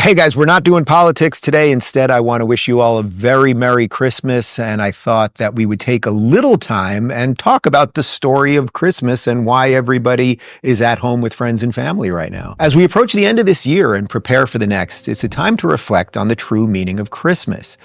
Hey guys, we're not doing politics today. Instead, I want to wish you all a very Merry Christmas. And I thought that we would take a little time and talk about the story of Christmas and why everybody is at home with friends and family right now. As we approach the end of this year and prepare for the next, it's a time to reflect on the true meaning of Christmas.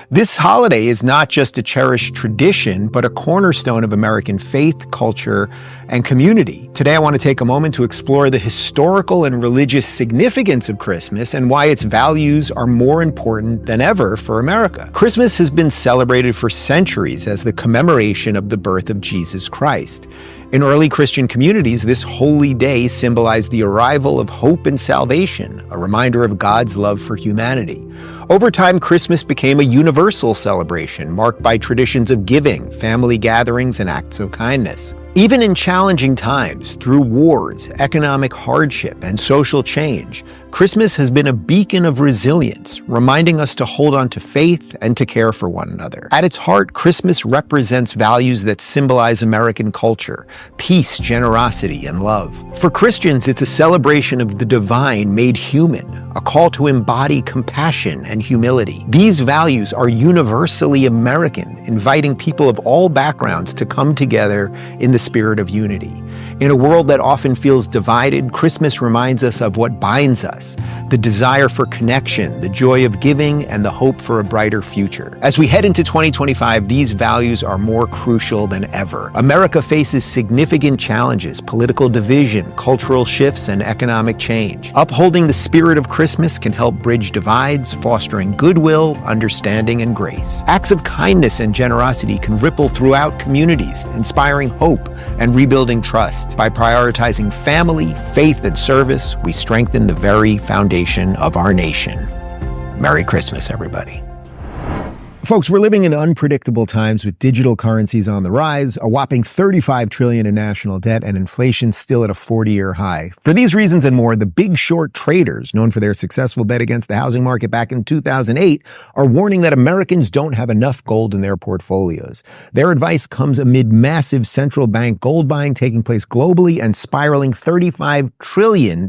This holiday is not just a cherished tradition, but a cornerstone of American faith, culture, and community. Today, I want to take a moment to explore the historical and religious significance of Christmas and why its values are more important than ever for America. Christmas has been celebrated for centuries as the commemoration of the birth of Jesus Christ. In early Christian communities, this holy day symbolized the arrival of hope and salvation, a reminder of God's love for humanity. Over time, Christmas became a universal celebration marked by traditions of giving, family gatherings, and acts of kindness. Even in challenging times, through wars, economic hardship, and social change, Christmas has been a beacon of resilience, reminding us to hold on to faith and to care for one another. At its heart, Christmas represents values that symbolize American culture: peace, generosity, and love. For Christians, it's a celebration of the divine made human, a call to embody compassion and humility. These values are universally American, inviting people of all backgrounds to come together in the spirit of unity. In a world that often feels divided, Christmas reminds us of what binds us: the desire for connection, the joy of giving, and the hope for a brighter future. As we head into 2025, these values are more crucial than ever. America faces significant challenges: political division, cultural shifts, and economic change. Upholding the spirit of Christmas can help bridge divides, fostering goodwill, understanding, and grace. Acts of kindness and generosity can ripple throughout communities, inspiring hope and rebuilding trust. By prioritizing family, faith, and service, we strengthen the very foundation of our nation. Merry Christmas, everybody. Folks, we're living in unpredictable times with digital currencies on the rise, a whopping $35 trillion in national debt, and inflation still at a 40-year high. For these reasons and more, the Big Short traders, known for their successful bet against the housing market back in 2008, are warning that Americans don't have enough gold in their portfolios. Their advice comes amid massive central bank gold buying taking place globally and spiraling $35 trillion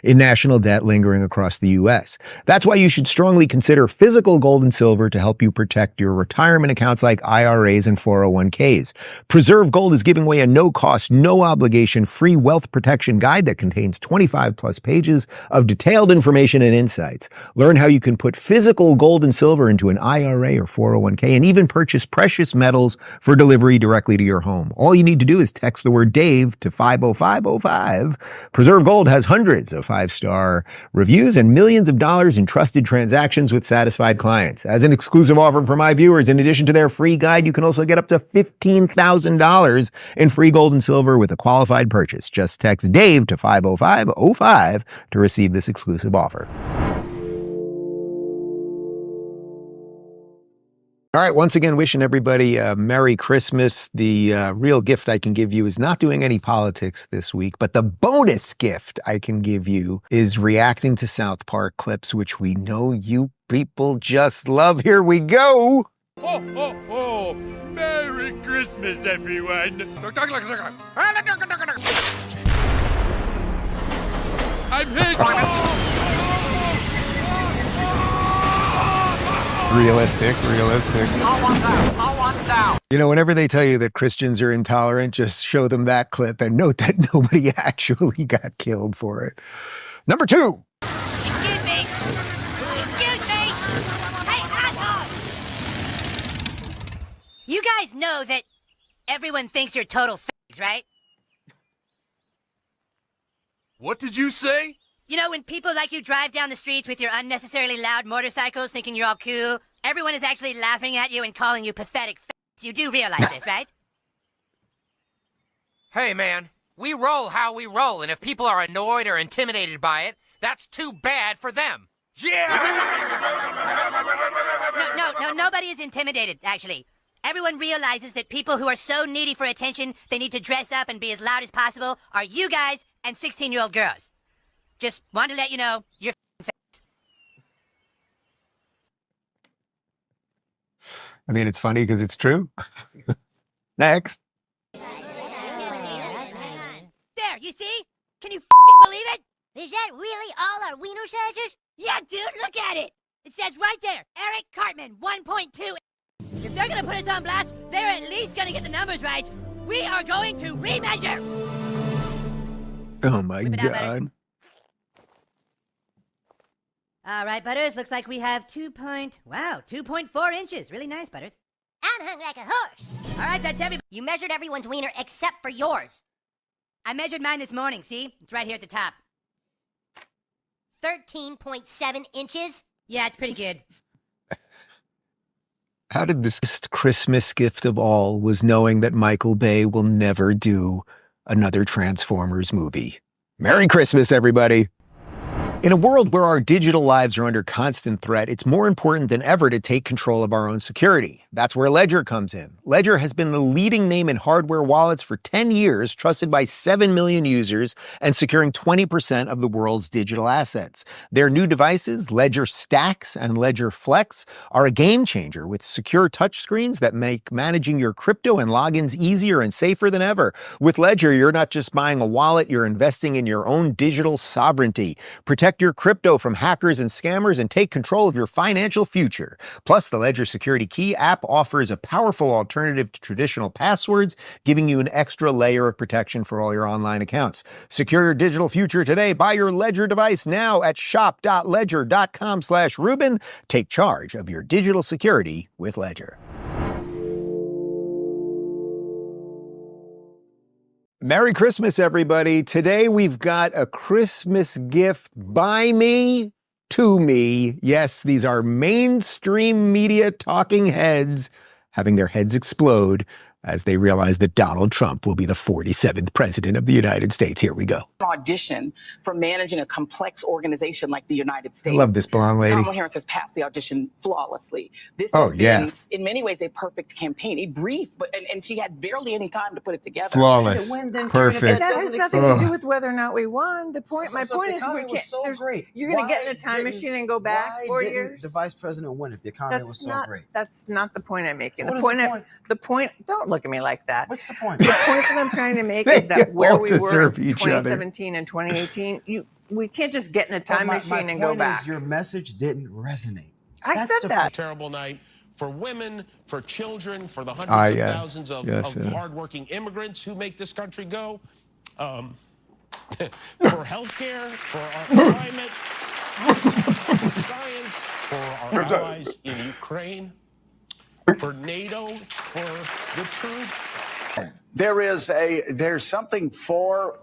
in national debt lingering across the U.S. That's why you should strongly consider physical gold and silver to help you protect your retirement accounts like IRAs and 401ks. Preserve Gold is giving away a no-cost, no-obligation free wealth protection guide that contains 25-plus pages of detailed information and insights. Learn how you can put physical gold and silver into an IRA or 401k and even purchase precious metals for delivery directly to your home. All you need to do is text the word Dave to 50505. Preserve Gold has hundreds of 5-star reviews and millions of dollars in trusted transactions with satisfied clients. As an exclusive offer for my viewers, in addition to their free guide, you can also get up to $15,000 in free gold and silver with a qualified purchase. Just text Dave to 50505 to receive this exclusive offer. All right, once again, wishing everybody a Merry Christmas. The real gift I can give you is not doing any politics this week, but the bonus gift I can give you is reacting to South Park clips, which we know you people just love. Here we go. Ho, ho, ho! Merry Christmas, everyone! I'm hit! Realistic. I want down. You know, whenever they tell you that Christians are intolerant, just show them that clip and note that nobody actually got killed for it. Number 2. Excuse me. Hey, asshole! You guys know that everyone thinks you're total f***s, right? What did you say? You know, when people like you drive down the streets with your unnecessarily loud motorcycles thinking you're all cool, everyone is actually laughing at you and calling you pathetic f***s. You do realize this, right? Hey, man, we roll how we roll, and if people are annoyed or intimidated by it, that's too bad for them. Yeah! No, nobody is intimidated, actually. Everyone realizes that people who are so needy for attention they need to dress up and be as loud as possible are you guys and 16-year-old girls. Just wanted to let you know, you're f***ing. I mean, it's funny because it's true. Next. There, you see? Can you f***ing believe it? Is that really all our wiener sizes? Yeah, dude, look at it. It says right there, Eric Cartman, 1.2. If they're gonna put us on blast, they're at least gonna get the numbers right. We are going to remeasure. Oh my Whip it out, Butters. God. All right, Butters, looks like we have 2.4 inches. Really nice, Butters. I'm hung like a horse. All right, that's everybody. You measured everyone's wiener except for yours. I measured mine this morning, see? It's right here at the top. 13.7 inches? Yeah, it's pretty good. How did this Christmas gift of all was knowing that Michael Bay will never do another Transformers movie? Merry Christmas, everybody! In a world where our digital lives are under constant threat, it's more important than ever to take control of our own security. That's where Ledger comes in. Ledger has been the leading name in hardware wallets for 10 years, trusted by 7 million users, and securing 20% of the world's digital assets. Their new devices, Ledger Stacks and Ledger Flex, are a game changer with secure touchscreens that make managing your crypto and logins easier and safer than ever. With Ledger, you're not just buying a wallet, you're investing in your own digital sovereignty. Protect your crypto from hackers and scammers and take control of your financial future. Plus, the Ledger Security Key app offers a powerful alternative to traditional passwords, giving you an extra layer of protection for all your online accounts. Secure your digital future today. Buy your Ledger device now at shop.ledger.com/Rubin. Take charge of your digital security with Ledger. Merry Christmas, everybody. Today we've got a Christmas gift by me to me. Yes, these are mainstream media talking heads having their heads explode as they realize that Donald Trump will be the 47th president of the United States. Here we go. Audition for managing a complex organization like the United States. I love this blonde lady. Kamala Harris has passed the audition flawlessly. This Oh, has yeah. been, in many ways, a perfect campaign. A brief, and she had barely any time to put it together. Flawless. Perfect. That has nothing to do with whether or not we won. The point, my point the is, we economy can't. was so great. You're going to get in a Why time didn't- machine and go back why 4 didn't years. the vice president win if the economy was so great? That's not the point I'm making. So The what is point. the The point. Don't look at me like that. What's the point? The point that I'm trying to make They is that where all we were deserve in each other. 2017 and 2018, we can't just get in a time my machine and point go is back. your message didn't resonate. I That's said the that. Terrible night for women, for children, for the hundreds of thousands of hardworking immigrants who make this country go, for healthcare, for our climate, for science, for our allies in Ukraine, for NATO, for the truth. There's something far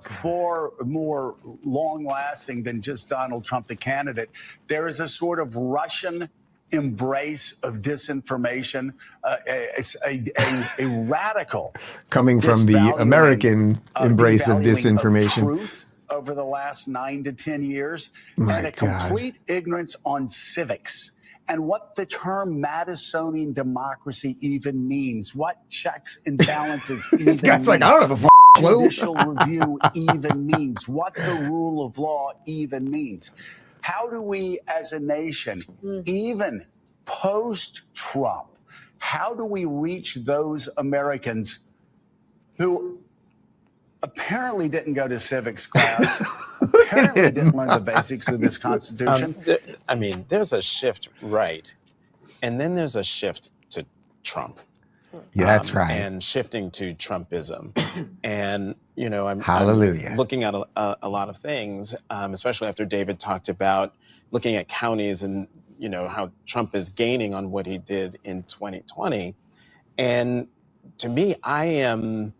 more long-lasting than just Donald Trump, the candidate. There is a sort of Russian embrace of disinformation, a radical Coming from the American embrace of disinformation. Truth over the last 9 to 10 years, My and a God. complete ignorance on civics. And what the term Madisonian democracy even means, what checks and balances even This guy's like, means, I don't have a clue. judicial review even means, what the rule of law even means. How do we as a nation, even post-Trump, how do we reach those Americans who apparently didn't go to civics class, apparently didn't learn the basics of this Constitution? There's a shift right, and then there's a shift to Trump. Yeah, that's right. And shifting to Trumpism. And, I'm Hallelujah. looking at a lot of things, especially after David talked about looking at counties and, how Trump is gaining on what he did in 2020. And to me, I'm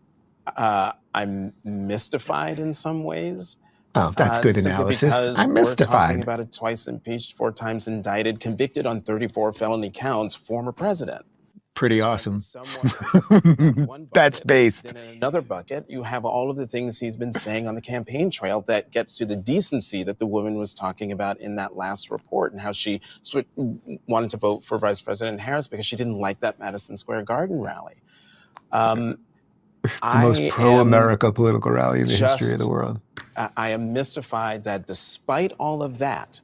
mystified in some ways. Oh, that's good simply analysis. because I'm we're mystified. talking about a twice impeached, 4 times indicted, convicted on 34 felony counts, former president. Pretty awesome. That's one bucket. That's based. Then in another bucket, you have all of the things he's been saying on the campaign trail that gets to the decency that the woman was talking about in that last report, and how she wanted to vote for Vice President Harris because she didn't like that Madison Square Garden rally. The most pro-America political rally in the history of the world. I am mystified that despite all of that,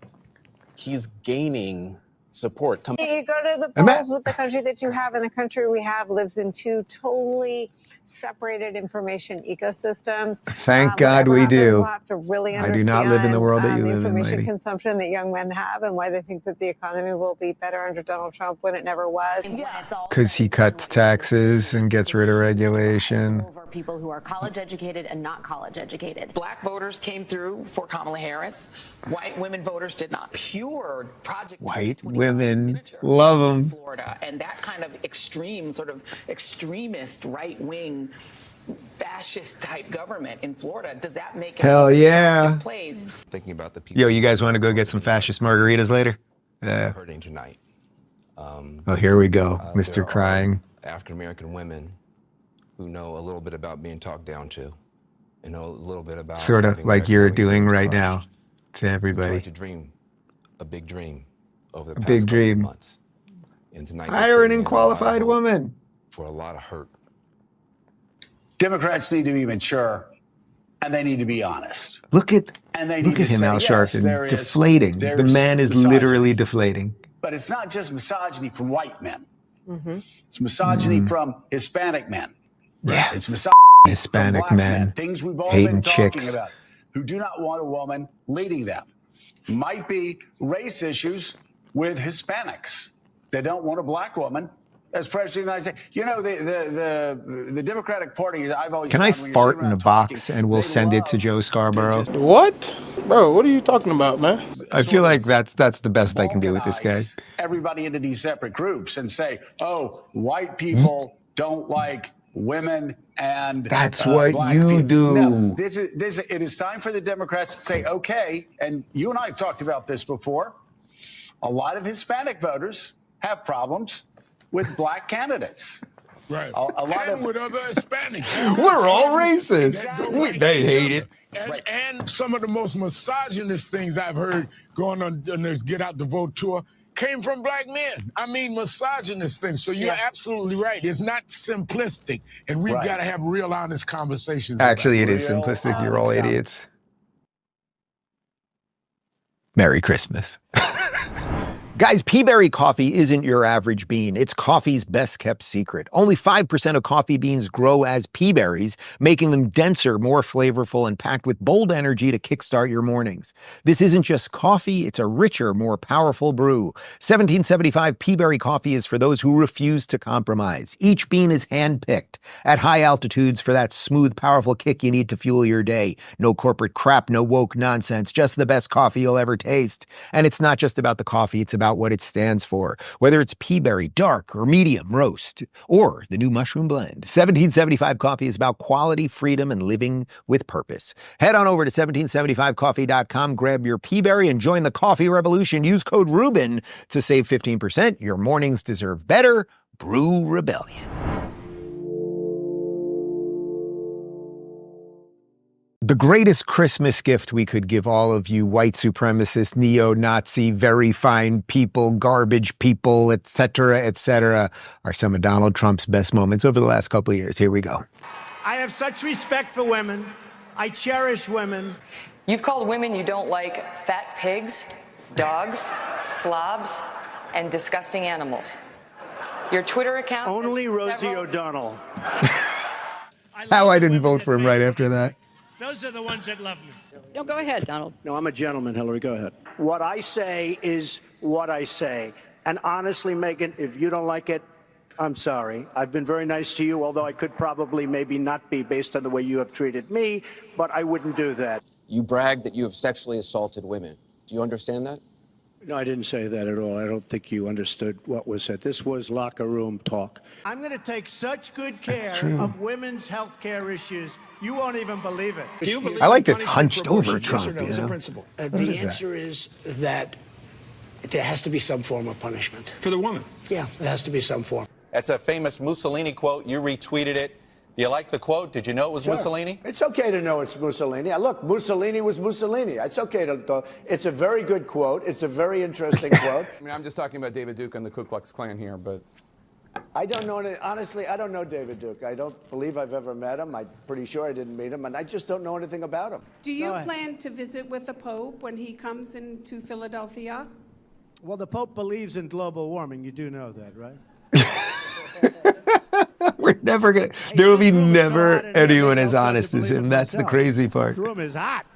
he's gaining support. You go to the polls with the country that you have, and the country we have lives in two totally separated information ecosystems. Thank God we happens, do. We'll have to really I do not live in the world that you the live in, information lady. consumption that young men have, and why they think that the economy will be better under Donald Trump when it never was. Because he cuts taxes and gets rid of regulation. Over people who are college educated and not college educated. Black voters came through for Kamala Harris. White women voters did not. Pure Project White women love them. Florida, and that kind of extreme, sort of extremist right-wing fascist type government in Florida, does that make Hell yeah. plays? Thinking about the people. Yo, you guys want to go get some fascist margaritas later? Hurting tonight. Oh, here we go, Mr. Crying. African American women who know a little bit about being talked down to, and know a little bit about Sort of like you're doing right now to everybody. To dream a big dream over the A past big couple dream. of months. And tonight Hire an unqualified woman. For a lot of hurt. Democrats need to be mature, and they need to be honest. Look at And they need to him, say, Al yes, Sharpton, there is- deflating. The there's man is misogyny. literally deflating. But it's not just misogyny from white men. It's misogyny from Hispanic men. Yeah. It's misogyny Hispanic from black men Things we've all hating been talking chicks. about, who do not want a woman leading them. Might be race issues with Hispanics. They don't want a black woman as president of the United States. You know, the Democratic Party, I've always Can I found when you're fart sitting in a around box talking, and we'll they send it love to Joe Scarborough? What? Bro, what are you talking about, man? I feel like that's the best I can do with this guy. balkanize everybody into these separate groups and say, oh, white people don't like women and That's what black you people. do. No, it is time for the Democrats to say, okay, and you and I have talked about this before. A lot of Hispanic voters have problems with black candidates. Right. A lot and of with other Hispanics. We're all racist. Exactly. They hate it. And some of the most misogynist things I've heard going on this Get Out the Vote tour came from black men. I mean, misogynist things. So you're absolutely right. It's not simplistic. And we've got to have real honest conversations. Actually, it is Real simplistic. You're all honest idiots. Merry Christmas. Guys, peaberry coffee isn't your average bean. It's coffee's best kept secret. Only 5% of coffee beans grow as peaberries, making them denser, more flavorful, and packed with bold energy to kickstart your mornings. This isn't just coffee, it's a richer, more powerful brew. 1775 peaberry coffee is for those who refuse to compromise. Each bean is hand-picked at high altitudes for that smooth, powerful kick you need to fuel your day. No corporate crap, no woke nonsense, just the best coffee you'll ever taste. And it's not just about the coffee, it's about what it stands for. Whether it's peaberry, dark or medium roast, or the new mushroom blend. 1775 Coffee is about quality, freedom, and living with purpose. Head on over to 1775coffee.com, grab your peaberry, and join the coffee revolution. Use code Rubin to save 15%. Your mornings deserve better. Brew Rebellion. The greatest Christmas gift we could give all of you white supremacist, neo-Nazi, very fine people, garbage people, etc., are some of Donald Trump's best moments over the last couple of years. Here we go. I have such respect for women. I cherish women. You've called women you don't like fat pigs, dogs, slobs, and disgusting animals. Your Twitter account... Only Rosie O'Donnell. How I didn't vote for him right after that. Those are the ones that love me. No, go ahead, Donald. No, I'm a gentleman, Hillary. Go ahead. What I say is what I say. And honestly, Megan, if you don't like it, I'm sorry. I've been very nice to you, although I could probably maybe not be based on the way you have treated me, but I wouldn't do that. You brag that you have sexually assaulted women. Do you understand that? No, I didn't say that at all. I don't think you understood what was said. This was locker room talk. I'm going to take such good care of women's health care issues. You won't even believe it. I like this hunched over Trump, you know? The answer is that there has to be some form of punishment. For the woman. Yeah, there has to be some form. That's a famous Mussolini quote. You retweeted it. You like the quote? Did you know it was Mussolini? It's okay to know it's Mussolini. Look, Mussolini was Mussolini. It's okay to. It's a very good quote. It's a very interesting quote. I mean, I'm just talking about David Duke and the Ku Klux Klan here, but... I don't know. Honestly, I don't know David Duke. I don't believe I've ever met him. I'm pretty sure I didn't meet him, and I just don't know anything about him. Do you plan to visit with the Pope when he comes into Philadelphia? Well, the Pope believes in global warming. You do know that, right? We're never going to, there will be never anyone as honest as him. That's the crazy part. This room is hot.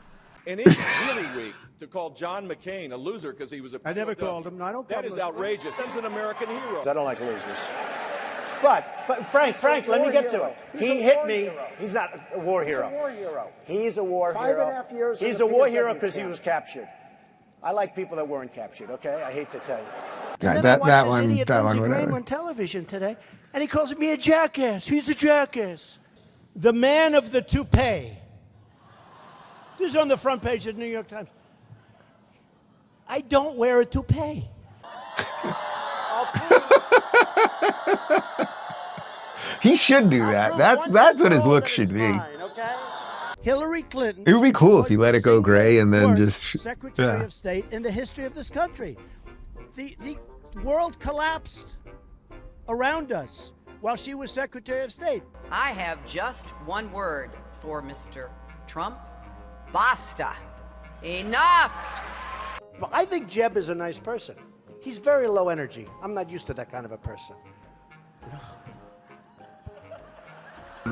And it's really weak to call John McCain a loser because he was a... I never called him. No, I don't call That him is a- outrageous. He's an American hero. I don't like losers. But Frank, let me get to it. He hit me. He's not a war hero. He's a war hero. He's a war hero. 5.5 years. He's a war hero because he was captured. I like people that weren't captured, okay? I hate to tell you. Yeah, And then that I watched this one, idiot that Lindsey one, Graham whatever. on television today, and he calls me a jackass. He's a jackass. The man of the toupee. This is on the front page of the New York Times. I don't wear a toupee. He should do that. That's what his look should be. Hillary Clinton. It would be cool if he let it go gray and then just, Secretary of State in the history of this country. The world collapsed around us while she was Secretary of State. I have just one word for Mr. Trump. Basta. Enough. I think Jeb is a nice person. He's very low energy. I'm not used to that kind of a person.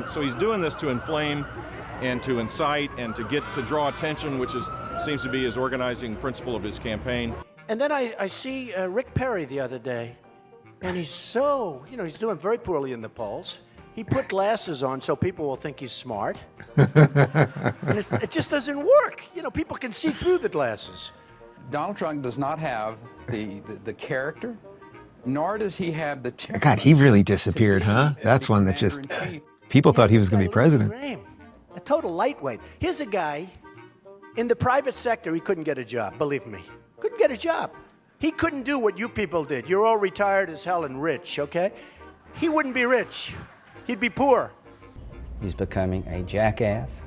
So he's doing this to inflame and to incite and to draw attention, which seems to be his organizing principle of his campaign. And then I see Rick Perry the other day, and he's so, he's doing very poorly in the polls. He put glasses on so people will think he's smart. And it just doesn't work. People can see through the glasses. Donald Trump does not have the character, nor does he have the temperament. God, he really disappeared, huh? That's one that just, people thought he was going to be president. A total lightweight. Here's a guy, in the private sector, he couldn't get a job, believe me. Couldn't get a job. He couldn't do what you people did. You're all retired as hell and rich, okay? He wouldn't be rich. He'd be poor. He's becoming a jackass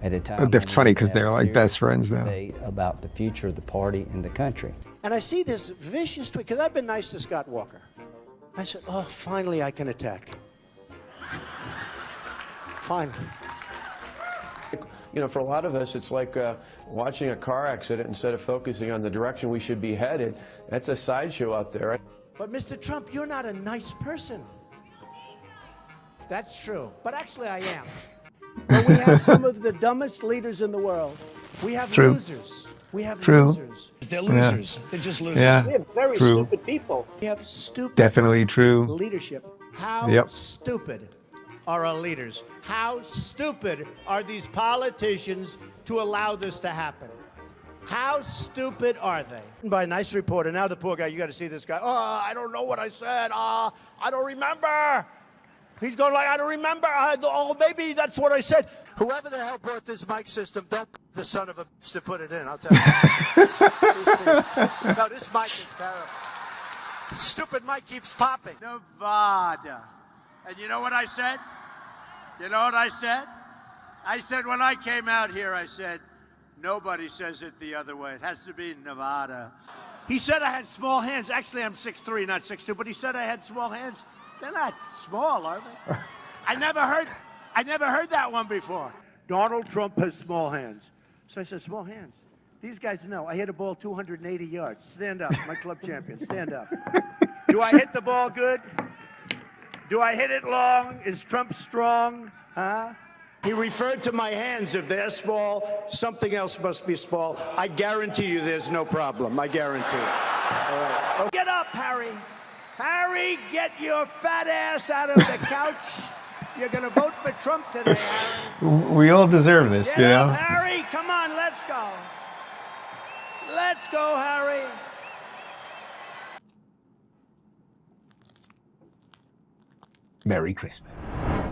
at a time. It's funny because they're like best friends now. About the future of the party and the country. And I see this vicious tweet, because I've been nice to Scott Walker. I said, oh, finally I can attack. Finally. For a lot of us, it's like watching a car accident instead of focusing on the direction we should be headed. That's a sideshow out there. But Mr. Trump, you're not a nice person. That's true. But actually I am. But we have some of the dumbest leaders in the world. We have losers. We have losers. They're losers. Yeah. They're just losers. Yeah. We have very stupid people. We have stupid Definitely true. leadership. How stupid are our leaders? How stupid are these politicians to allow this to happen? How stupid are they? By a nice reporter. Now the poor guy, you got to see this guy. Oh, I don't know what I said. I don't remember. He's going like, I don't remember. Oh, maybe that's what I said. Whoever the hell brought this mic system, don't the son of a bitch to put it in. I'll tell you. No, this mic is terrible. Stupid mic keeps popping. Nevada. And you know what I said? You know what I said? I said when I came out here, I said, nobody says it the other way. It has to be Nevada. He said I had small hands. Actually, I'm 6'3", not 6'2", but he said I had small hands. They're not small, are they? I never heard that one before. Donald Trump has small hands. So I said, small hands. These guys know. I hit a ball 280 yards. Stand up, my club champion. Stand up. Do I hit the ball good? Do I hit it long? Is Trump strong? Huh? He referred to my hands. If they're small, something else must be small. I guarantee you there's no problem. I guarantee it. All right. Get up, Harry. Harry, get your fat ass out of the couch. You're going to vote for Trump today, Harry. We all deserve this, Get you know? up, Harry. Come on, let's go. Let's go, Harry. Merry Christmas.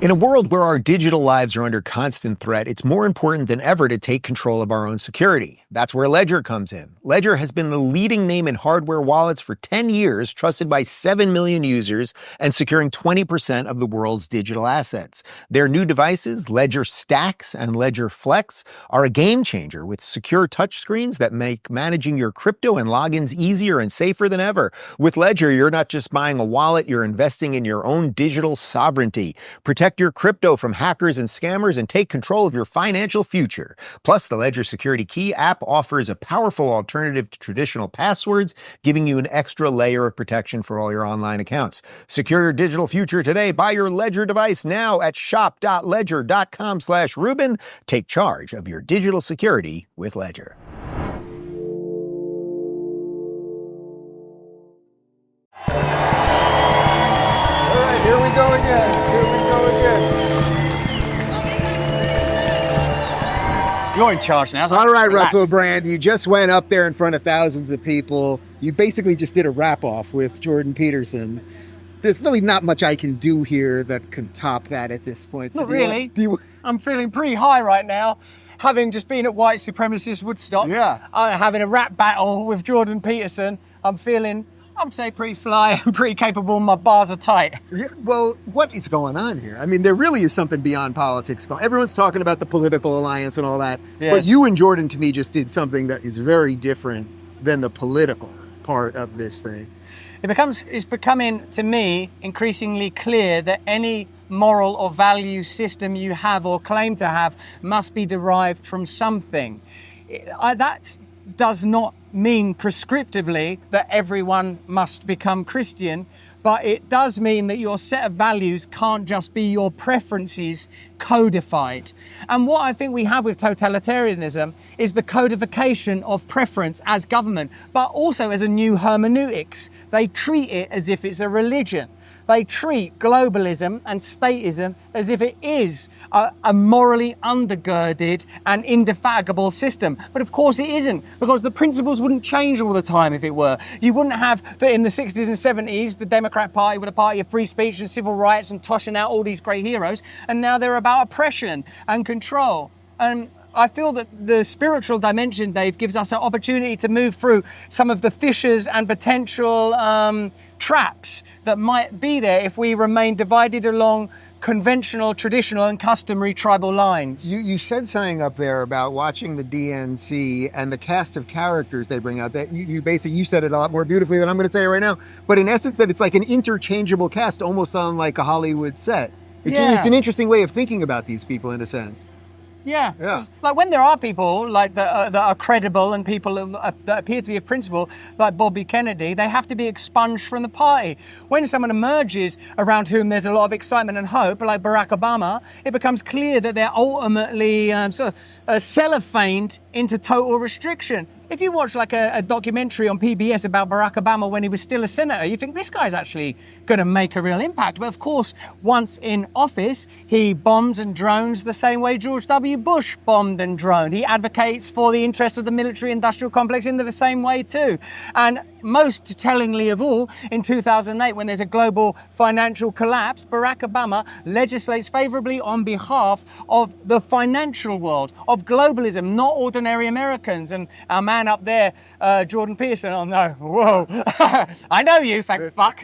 In a world where our digital lives are under constant threat, it's more important than ever to take control of our own security. That's where Ledger comes in. Ledger has been the leading name in hardware wallets for 10 years, trusted by 7 million users, and securing 20% of the world's digital assets. Their new devices, Ledger Stacks and Ledger Flex, are a game changer with secure touchscreens that make managing your crypto and logins easier and safer than ever. With Ledger, you're not just buying a wallet, you're investing in your own digital sovereignty. Protect Protect your crypto from hackers and scammers and take control of your financial future. Plus, the Ledger Security Key app offers a powerful alternative to traditional passwords, giving you an extra layer of protection for all your online accounts. Secure your digital future today. Buy your Ledger device now at shop.ledger.com/Rubin. Take charge of your digital security with Ledger. Here we go again. You're in charge now. So All right, relax. Russell Brand, you just went up there in front of thousands of people. You basically just did a rap-off with Jordan Peterson. There's really not much I can do here that can top that at this point. So Not really. I'm feeling pretty high right now, having just been at white supremacist Woodstock. Yeah. Having a rap battle with Jordan Peterson. I'm feeling, I would say, pretty fly and pretty capable. My bars are tight. Yeah, well, what is going on here? I mean, there really is something beyond politics going on. Everyone's talking about the political alliance and all that. Yes. But you and Jordan, to me, just did something that is very different than the political part of this thing. It's becoming, to me, increasingly clear that any moral or value system you have or claim to have must be derived from something. That does not mean prescriptively that everyone must become Christian, but it does mean that your set of values can't just be your preferences codified. And what I think we have with totalitarianism is the codification of preference as government, but also as a new hermeneutics. They treat it as if it's a religion. They treat globalism and statism as if it is a morally undergirded and indefatigable system. But of course it isn't, because the principles wouldn't change all the time if it were. You wouldn't have that in the 60s and 70s, the Democrat Party were a party of free speech and civil rights and tossing out all these great heroes, and now they're about oppression and control. And I feel that the spiritual dimension, Dave, gives us an opportunity to move through some of the fissures and potential traps that might be there if we remain divided along conventional, traditional and customary tribal lines. You said something up there about watching the DNC and the cast of characters they bring out. That you basically, you said it a lot more beautifully than I'm going to say it right now. But in essence, that it's like an interchangeable cast, almost on like a Hollywood set. It's an interesting way of thinking about these people in a sense. Yeah. Like when there are people like that are credible and people that appear to be of principle, like Bobby Kennedy, they have to be expunged from the party. When someone emerges around whom there's a lot of excitement and hope, like Barack Obama, it becomes clear that they're ultimately cellophaned into total restriction. If you watch like a documentary on PBS about Barack Obama when he was still a senator, you think this guy's actually going to make a real impact. But of course, once in office, he bombs and drones the same way George W. Bush bombed and droned. He advocates for the interests of the military-industrial complex in the same way too. And most tellingly of all, in 2008, when there's a global financial collapse, Barack Obama legislates favorably on behalf of the financial world, of globalism, not ordinary Americans. And our man up there, Jordan Peterson, oh no, whoa, I know you, thank fuck.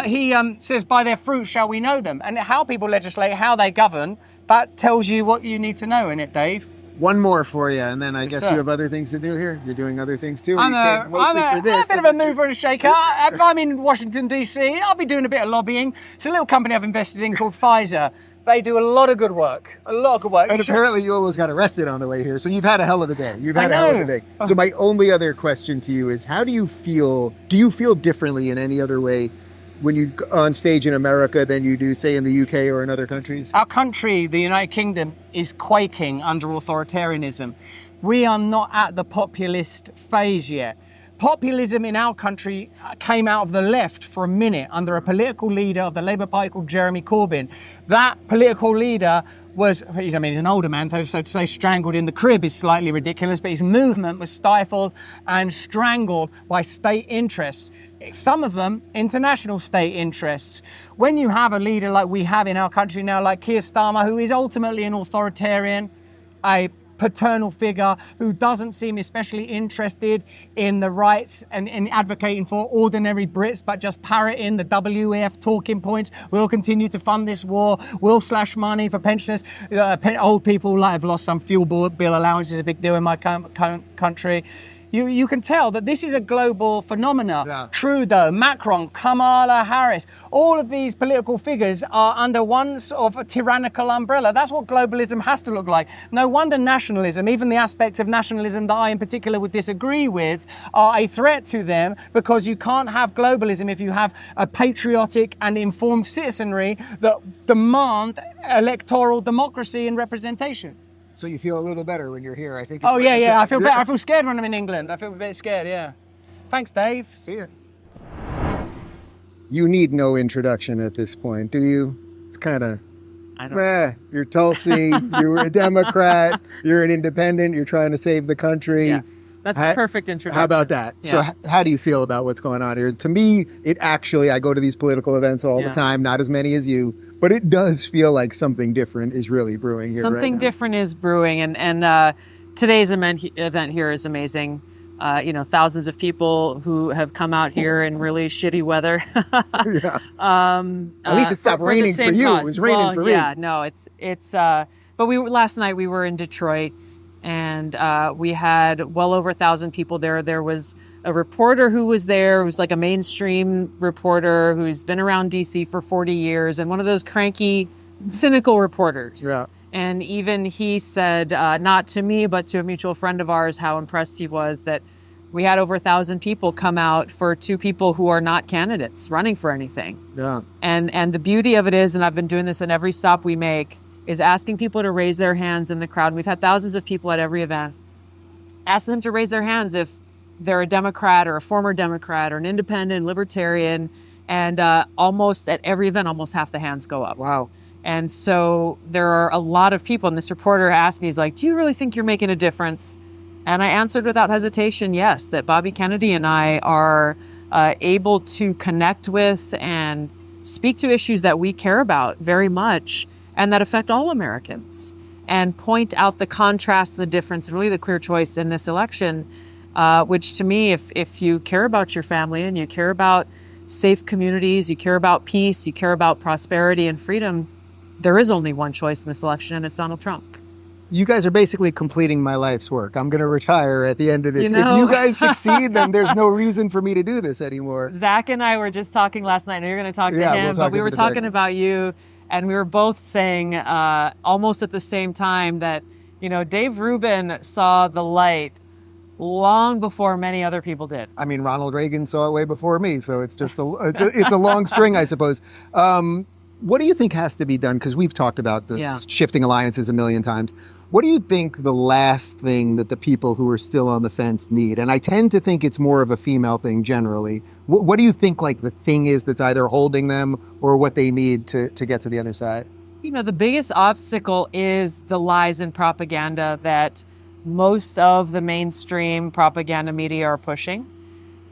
He says, by their fruit shall we know them. And how people legislate, how they govern, that tells you what you need to know in it, Dave. One more for you, and then I guess sir. you have other things to do here. You're doing other things too. I'm a bit of a mover and a shaker. If I'm in Washington, D.C., I'll be doing a bit of lobbying. It's a little company I've invested in called Pfizer. They do a lot of good work. And apparently you almost got arrested on the way here. So you've had a hell of a day. So my only other question to you is, how do you feel? Do you feel differently in any other way when you on stage in America than you do, say, in the UK or in other countries? Our country, the United Kingdom, is quaking under authoritarianism. We are not at the populist phase yet. Populism in our country came out of the left for a minute under a political leader of the Labour Party called Jeremy Corbyn. That political leader was, he's an older man, so to say strangled in the crib is slightly ridiculous, but his movement was stifled and strangled by state interests. Some of them international state interests. When you have a leader like we have in our country now, like Keir Starmer, who is ultimately an authoritarian, a paternal figure who doesn't seem especially interested in the rights and in advocating for ordinary Brits, but just parroting the WEF talking points. We'll continue to fund this war. We'll slash money for pensioners. Old people have lost some fuel bill allowance is a big deal in my country. you can tell that this is a global phenomena. Yeah. Trudeau, Macron, Kamala Harris, all of these political figures are under one sort of a tyrannical umbrella. That's what globalism has to look like. No wonder nationalism, even the aspects of nationalism that I in particular would disagree with, are a threat to them, because you can't have globalism if you have a patriotic and informed citizenry that demand electoral democracy and representation. So you feel a little better when you're here, I think. Oh, yeah. I feel better. I feel scared when I'm in England. I feel a bit scared, yeah. Thanks, Dave. See ya. You need no introduction at this point, do you? It's kind of, you're Tulsi, you're a Democrat, you're an independent, you're trying to save the country. Yes, that's a perfect introduction. How about that? Yeah. So how do you feel about what's going on here? To me, I go to these political events all the time, not as many as you, but it does feel like something different is really brewing here. Something different is brewing, and today's event here is amazing. Thousands of people who have come out here in really shitty weather. At least it stopped raining for you. It was raining for me. Yeah, no, it's. But last night we were in Detroit, and we had well over 1,000 people there. There was a reporter who was there, who's like a mainstream reporter who's been around DC for 40 years, and one of those cranky, cynical reporters. Yeah. And even he said, not to me, but to a mutual friend of ours, how impressed he was that we had over 1,000 people come out for two people who are not candidates running for anything. Yeah. And the beauty of it is, and I've been doing this in every stop we make, is asking people to raise their hands in the crowd. We've had thousands of people at every event. Asking them to raise their hands if they're a Democrat or a former Democrat or an independent, libertarian. And almost at every event, almost half the hands go up. Wow. And so there are a lot of people. And this reporter asked me, he's like, do you really think you're making a difference? And I answered without hesitation, yes, that Bobby Kennedy and I are able to connect with and speak to issues that we care about very much and that affect all Americans, and point out the contrast, the difference, and really the clear choice in this election, which to me, if you care about your family and you care about safe communities, you care about peace, you care about prosperity and freedom, there is only one choice in this election, and it's Donald Trump. You guys are basically completing my life's work. I'm going to retire at the end of this. You know? If you guys succeed, then there's no reason for me to do this anymore. Zach and I were just talking last night, and you're going to talk to him, but we were talking about you, and we were both saying almost at the same time that, Dave Rubin saw the light long before many other people did. I mean, Ronald Reagan saw it way before me, so it's just it's a long string, I suppose. What do you think has to be done? Because we've talked about the shifting alliances a million times. What do you think the last thing that the people who are still on the fence need? And I tend to think it's more of a female thing generally. What do you think the thing is that's either holding them or what they need to get to the other side? The biggest obstacle is the lies and propaganda that most of the mainstream propaganda media are pushing.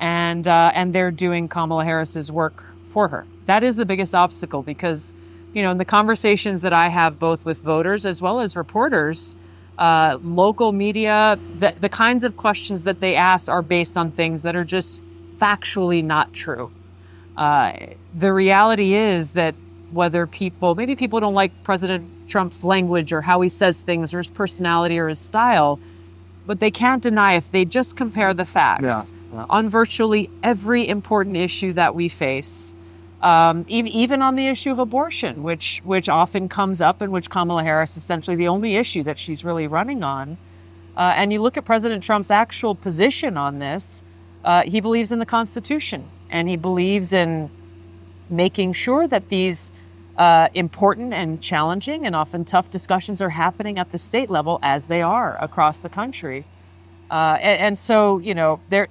And they're doing Kamala Harris's work for her. That is the biggest obstacle because, in the conversations that I have both with voters as well as reporters, local media, the kinds of questions that they ask are based on things that are just factually not true. The reality is that maybe people don't like President Trump's language or how he says things or his personality or his style, but they can't deny if they just compare the facts on virtually every important issue that we face. Even on the issue of abortion, which often comes up and which Kamala Harris is essentially the only issue that she's really running on. And you look at President Trump's actual position on this, he believes in the Constitution and he believes in making sure that these important and challenging and often tough discussions are happening at the state level as they are across the country. And so,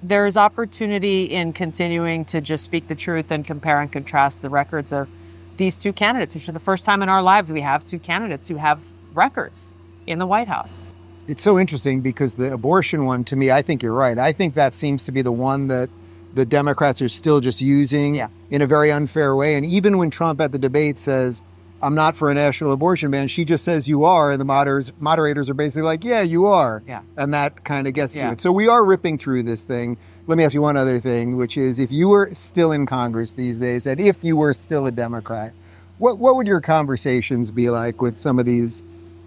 there's opportunity in continuing to just speak the truth and compare and contrast the records of these two candidates, which for the first time in our lives, we have two candidates who have records in the White House. It's so interesting because the abortion one, to me, I think you're right. I think that seems to be the one that the Democrats are still just using in a very unfair way. And even when Trump at the debate says, I'm not for a national abortion ban, she just says you are, and the moderators are basically like, yeah, you are. Yeah. And that kind of gets to it. So we are ripping through this thing. Let me ask you one other thing, which is if you were still in Congress these days, and if you were still a Democrat, what would your conversations be like with some of these,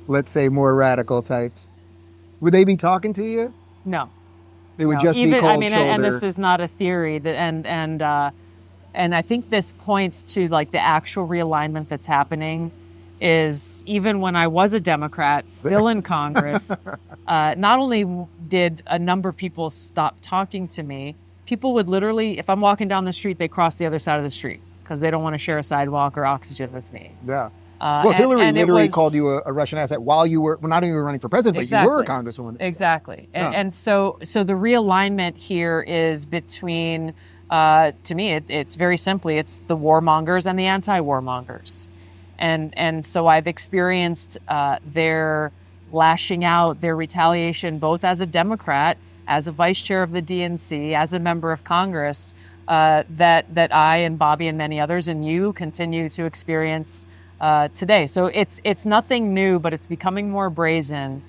let's say, more radical types? Would they be talking to you? No. It would No, just be even, cold I mean, shoulder. and this is not a theory. And I think this points to like the actual realignment that's happening. Is even when I was a Democrat, still in Congress, not only did a number of people stop talking to me, people would literally, if I'm walking down the street, they cross the other side of the street because they don't want to share a sidewalk or oxygen with me. Yeah. Well, Hillary and it literally was- called you a Russian asset while you were, well, not only were you running for president, but you were a congresswoman. Exactly. Yeah. And so the realignment here is between, to me, it's very simply, it's the warmongers and the anti-warmongers. And so I've experienced their lashing out, their retaliation, both as a Democrat, as a vice chair of the DNC, as a member of Congress, that I and Bobby and many others and you continue to experience today. So it's nothing new, but it's becoming more brazen.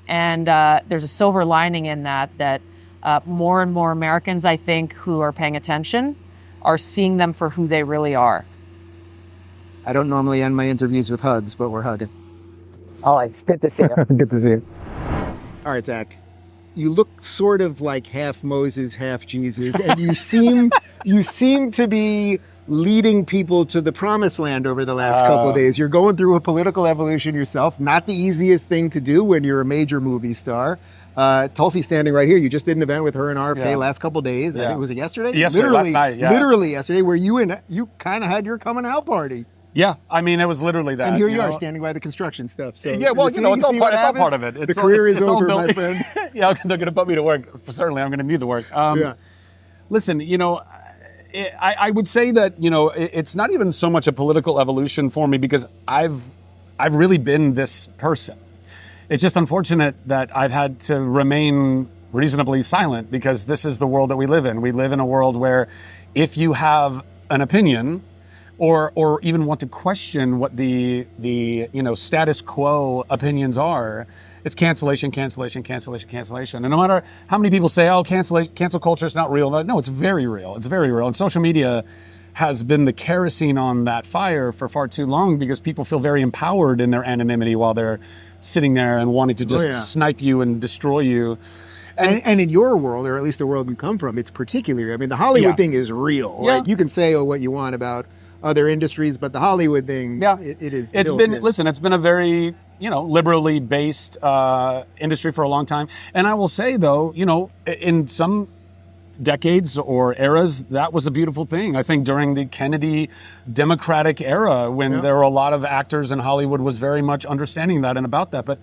And there's a silver lining in that more and more Americans, I think, who are paying attention are seeing them for who they really are. I don't normally end my interviews with hugs, but we're hugging. Oh, it's good to see you. Good to see you. All right, Zach. You look sort of like half Moses, half Jesus, and you seem to be leading people to the promised land over the last couple of days. You're going through a political evolution yourself. Not the easiest thing to do when you're a major movie star. Tulsi's standing right here. You just did an event with her and RFK last couple of days. I think, was it yesterday? Yesterday, last night, yeah. Literally yesterday, where you kind of had your coming out party. Yeah, I mean, it was literally that. And here you are standing by the construction stuff. So yeah, well, it's all part of it. The career is over, my friend. Yeah, they're going to put me to work. Certainly, I'm going to need the work. Listen, I would say that, it's not even so much a political evolution for me because I've really been this person. It's just unfortunate that I've had to remain reasonably silent because this is the world that we live in. We live in a world where if you have an opinion or even want to question what the status quo opinions are, it's cancellation. And no matter how many people say, oh, cancel culture is not real. No, it's very real. It's very real. And social media has been the kerosene on that fire for far too long because people feel very empowered in their anonymity while they're sitting there and wanting to just snipe you and destroy you. And in your world, or at least the world you come from, it's particular. I mean, the Hollywood thing is real. Yeah. Right? You can say what you want about other industries, but the Hollywood thing, it is. It's been a very, liberally based industry for a long time. And I will say, though, in some decades or eras, that was a beautiful thing. I think during the Kennedy Democratic era, when there were a lot of actors in Hollywood, was very much understanding that and about that. But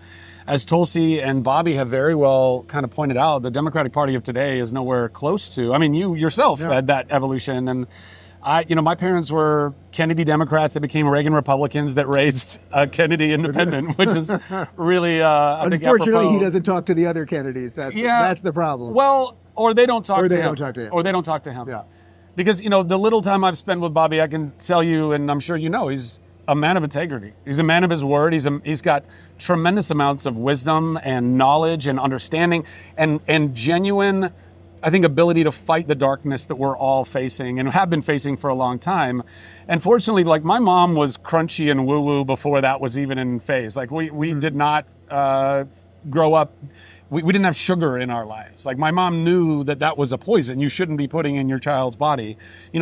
as Tulsi and Bobby have very well kind of pointed out, the Democratic Party of today is nowhere close to. I mean, you yourself had that evolution, and my parents were Kennedy Democrats that became Reagan Republicans that raised Kennedy independent, which is really, I think, unfortunately, apropos. he doesn't talk to the other Kennedys. That's the problem. Well, or they don't talk to him. Or they don't talk to him. Yeah. Because, the little time I've spent with Bobby, I can tell you, and I'm sure he's a man of integrity. He's a man of his word. He's got tremendous amounts of wisdom and knowledge and understanding and genuine, I think, ability to fight the darkness that we're all facing and have been facing for a long time. And fortunately, like, my mom was crunchy and woo-woo before that was even in phase. Like, we did not grow up. We didn't have sugar in our lives. Like, my mom knew that was a poison you shouldn't be putting in your child's body.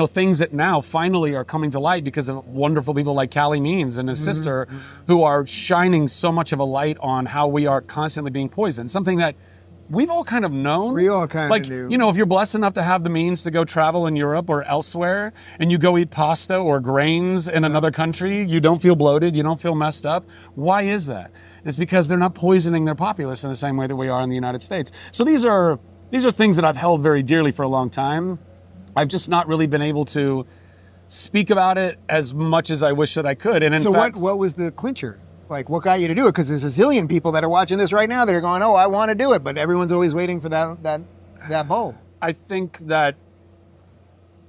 Things that now finally are coming to light because of wonderful people like Callie Means and his sister who are shining so much of a light on how we are constantly being poisoned. Something that we've all kind of known. We all kind of knew. If you're blessed enough to have the means to go travel in Europe or elsewhere and you go eat pasta or grains in another country, you don't feel bloated, you don't feel messed up. Why is that? It's because they're not poisoning their populace in the same way that we are in the United States. So these are things that I've held very dearly for a long time. I've just not really been able to speak about it as much as I wish that I could. And in fact, what was the clincher? Like, what got you to do it? Because there's a zillion people that are watching this right now that are going, oh, I want to do it. But everyone's always waiting for that bowl. I think that,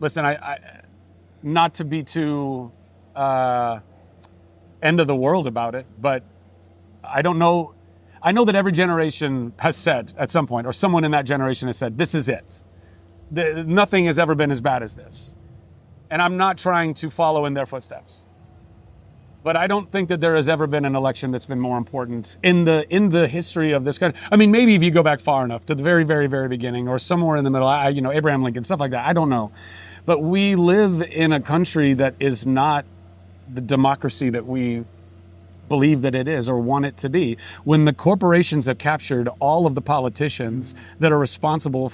listen, I not to be too end of the world about it, but I don't know. I know that every generation has said at some point, or someone in that generation has said, this is it. Nothing has ever been as bad as this. And I'm not trying to follow in their footsteps. But I don't think that there has ever been an election that's been more important in the history of this country. I mean, maybe if you go back far enough to the very, very, very beginning, or somewhere in the middle, Abraham Lincoln, stuff like that. I don't know. But we live in a country that is not the democracy that we believe that it is or want it to be. When the corporations have captured all of the politicians that are responsible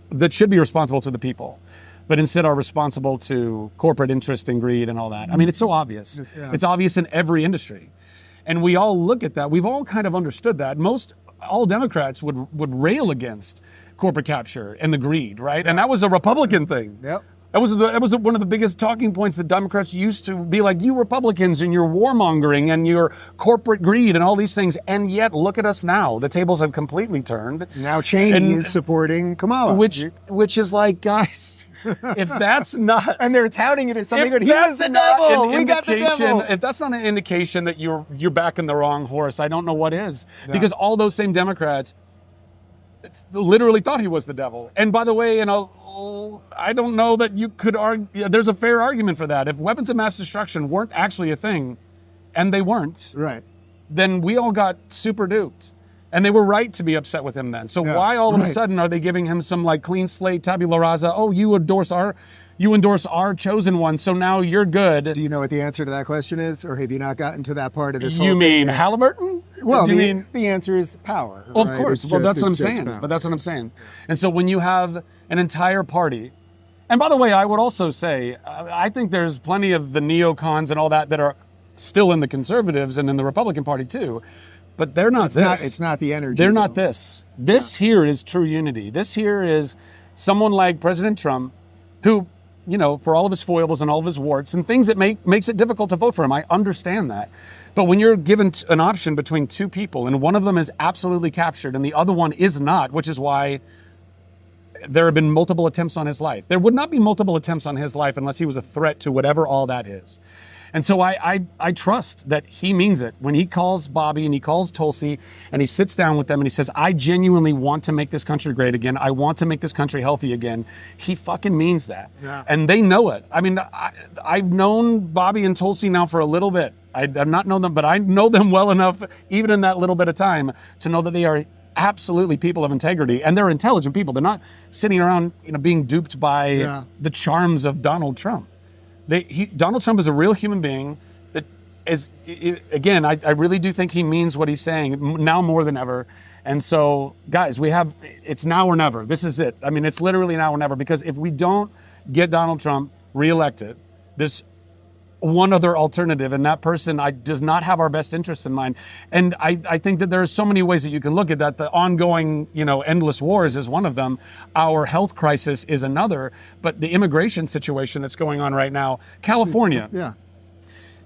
that should be responsible to the people, but instead are responsible to corporate interest and greed and all that. I mean, it's so obvious. Yeah. It's obvious in every industry. And we all look at that. We've all kind of understood that. All Democrats would rail against corporate capture and the greed, right? And that was a Republican thing. Yep. That was one of the biggest talking points that Democrats used to be like, you Republicans and your warmongering and your corporate greed and all these things. And yet, look at us now. The tables have completely turned. Now Cheney is supporting Kamala. Which is like, guys, if that's not... And they're touting it as something good. He was the devil. We got the devil. If that's not an indication that you're backing the wrong horse, I don't know what is. Yeah. Because all those same Democrats literally thought he was the devil. And by the way, I don't know that you could argue. There's a fair argument for that. If weapons of mass destruction weren't actually a thing, and they weren't, right, then we all got super duped. And they were right to be upset with him then. So why all of a sudden are they giving him some like clean slate, tabula rasa? Oh, you endorse our chosen one, so now you're good. Do you know what the answer to that question is? Or have you not gotten to that part of this whole You thing mean yet? Well, Well, the answer is power. Well, of right? course. It's Well, just- that's what I'm it's just saying. power. But that's what I'm saying. And so when you have an entire party, and by the way, I would also say, I think there's plenty of the neocons and all that are still in the conservatives and in the Republican Party too. But they're not this. It's not the energy. They're not this. This here is true unity. This here is someone like President Trump, who, for all of his foibles and all of his warts and things that makes it difficult to vote for him. I understand that. But when you're given an option between two people and one of them is absolutely captured and the other one is not, which is why there have been multiple attempts on his life. There would not be multiple attempts on his life unless he was a threat to whatever all that is. And so I trust that he means it. When he calls Bobby and he calls Tulsi and he sits down with them and he says, I genuinely want to make this country great again. I want to make this country healthy again. He fucking means that. Yeah. And they know it. I mean, I've known Bobby and Tulsi now for a little bit. I've not known them, but I know them well enough, even in that little bit of time, to know that they are absolutely people of integrity. And they're intelligent people. They're not sitting around being duped by the charms of Donald Trump. Donald Trump is a real human being that is, again, I really do think he means what he's saying now more than ever. And so, guys, it's now or never. This is it. I mean, it's literally now or never, because if we don't get Donald Trump reelected, there's one other alternative, and that person does not have our best interests in mind. And I think that there are so many ways that you can look at that. The ongoing, endless wars is one of them. Our health crisis is another. But the immigration situation that's going on right now, California. Yeah.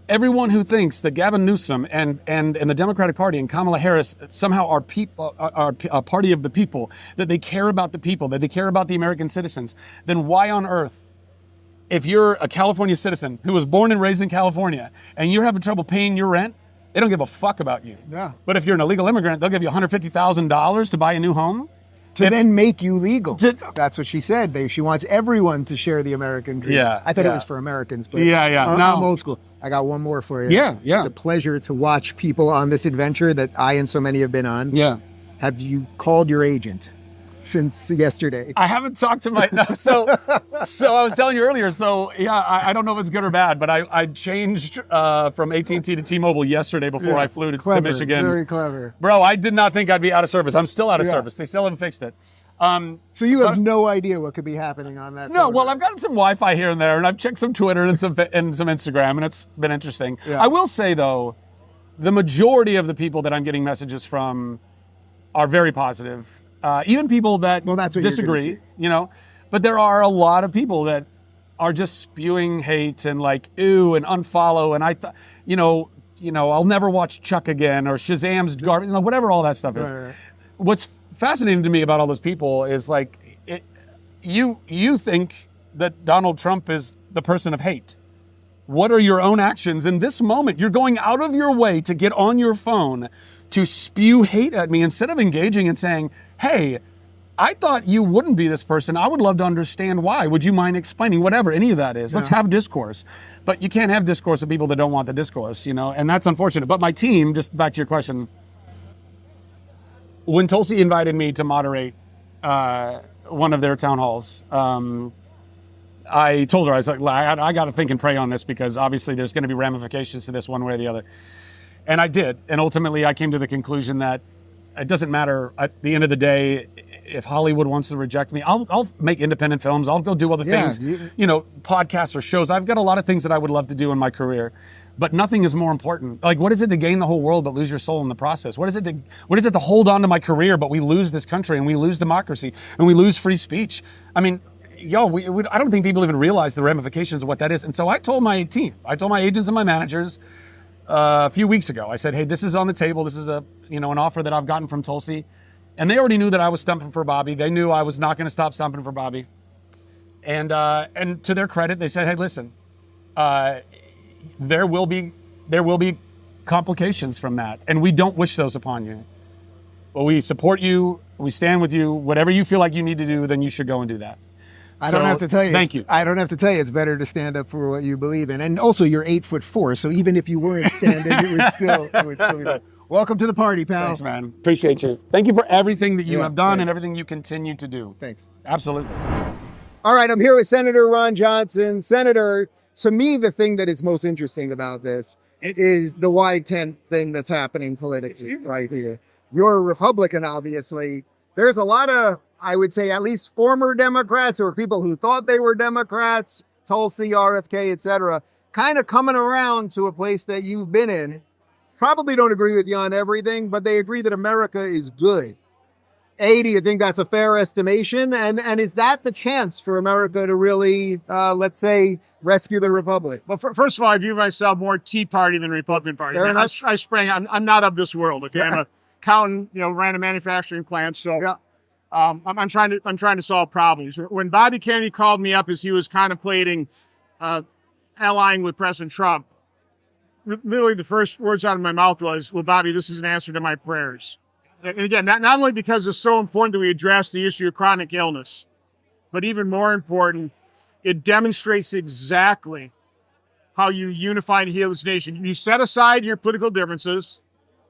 Everyone who thinks that Gavin Newsom and the Democratic Party and Kamala Harris somehow are a party of the people, that they care about the people, that they care about the American citizens, then why on earth, if you're a California citizen who was born and raised in California and you're having trouble paying your rent, they don't give a fuck about you. Yeah. But if you're an illegal immigrant, they'll give you $150,000 to buy a new home. To then make you legal. That's what she said. She wants everyone to share the American dream. Yeah, I thought it yeah. was for Americans, but Yeah. No. I'm old school. I got one more for you. Yeah. It's a pleasure to watch people on this adventure that I and so many have been on. Yeah. Have you called your agent since yesterday? I haven't talked to so I was telling you earlier, I don't know if it's good or bad, but I changed from AT&T to T-Mobile yesterday before I flew to Michigan. Very clever. Bro, I did not think I'd be out of service. I'm still out of service. They still haven't fixed it. So you have no idea what could be happening on that? No, well, I've gotten some Wi-Fi here and there, and I've checked some Twitter and some Instagram, and it's been interesting. Yeah. I will say, though, the majority of the people that I'm getting messages from are very positive. Even people that disagree, but there are a lot of people that are just spewing hate and like, ew, and unfollow. And I'll never watch Chuck again, or Shazam's garbage, whatever all that stuff is. Right. What's fascinating to me about all those people is like, you think that Donald Trump is the person of hate. What are your own actions in this moment? You're going out of your way to get on your phone to spew hate at me instead of engaging and saying, hey, I thought you wouldn't be this person. I would love to understand why. Would you mind explaining whatever any of that is? Let's have discourse. But you can't have discourse with people that don't want the discourse, and that's unfortunate. But my team, just back to your question, when Tulsi invited me to moderate one of their town halls, I told her, I was like, I got to think and pray on this because obviously there's going to be ramifications to this one way or the other. And I did. And ultimately I came to the conclusion that it doesn't matter at the end of the day if Hollywood wants to reject me. I'll make independent films. I'll go do other things, podcasts or shows. I've got a lot of things that I would love to do in my career, but nothing is more important. Like, what is it to gain the whole world but lose your soul in the process? What is it to hold on to my career but we lose this country and we lose democracy and we lose free speech? I mean, I don't think people even realize the ramifications of what that is. And so I told my team, I told my agents and my managers a few weeks ago, I said, hey, this is on the table. This is an offer that I've gotten from Tulsi. And they already knew that I was stumping for Bobby. They knew I was not going to stop stumping for Bobby. And to their credit, they said, hey, listen, there will be complications from that. And we don't wish those upon you. But we support you. We stand with you. Whatever you feel like you need to do, then you should go and do that. I don't have to tell you. Thank you. I don't have to tell you. It's better to stand up for what you believe in. And also, you're 8'4", so even if you weren't standing, it would still be there. Welcome to the party, pal. Thanks, man. Appreciate you. Thank you for everything that you have done and everything you continue to do. Thanks. Absolutely. All right, I'm here with Senator Ron Johnson. Senator, to me, the thing that is most interesting about this is the white tent thing that's happening politically right here. You're a Republican, obviously. There's a lot of, I would say, at least former Democrats or people who thought they were Democrats, Tulsi, RFK, etc., kind of coming around to a place that you've been in. Probably don't agree with you on everything, but they agree that America is good. Do you think that's a fair estimation? And is that the chance for America to really, let's say, rescue the Republic? Well, first of all, I view myself more Tea Party than Republican Party. I'm not of this world, okay? I'm an accountant, ran a manufacturing plant, so I'm trying to solve problems. When Bobby Kennedy called me up as he was contemplating allying with President Trump, literally the first words out of my mouth was, well, Bobby, this is an answer to my prayers. And again, not only because it's so important that we address the issue of chronic illness, but even more important, it demonstrates exactly how you unify and heal this nation. You set aside your political differences,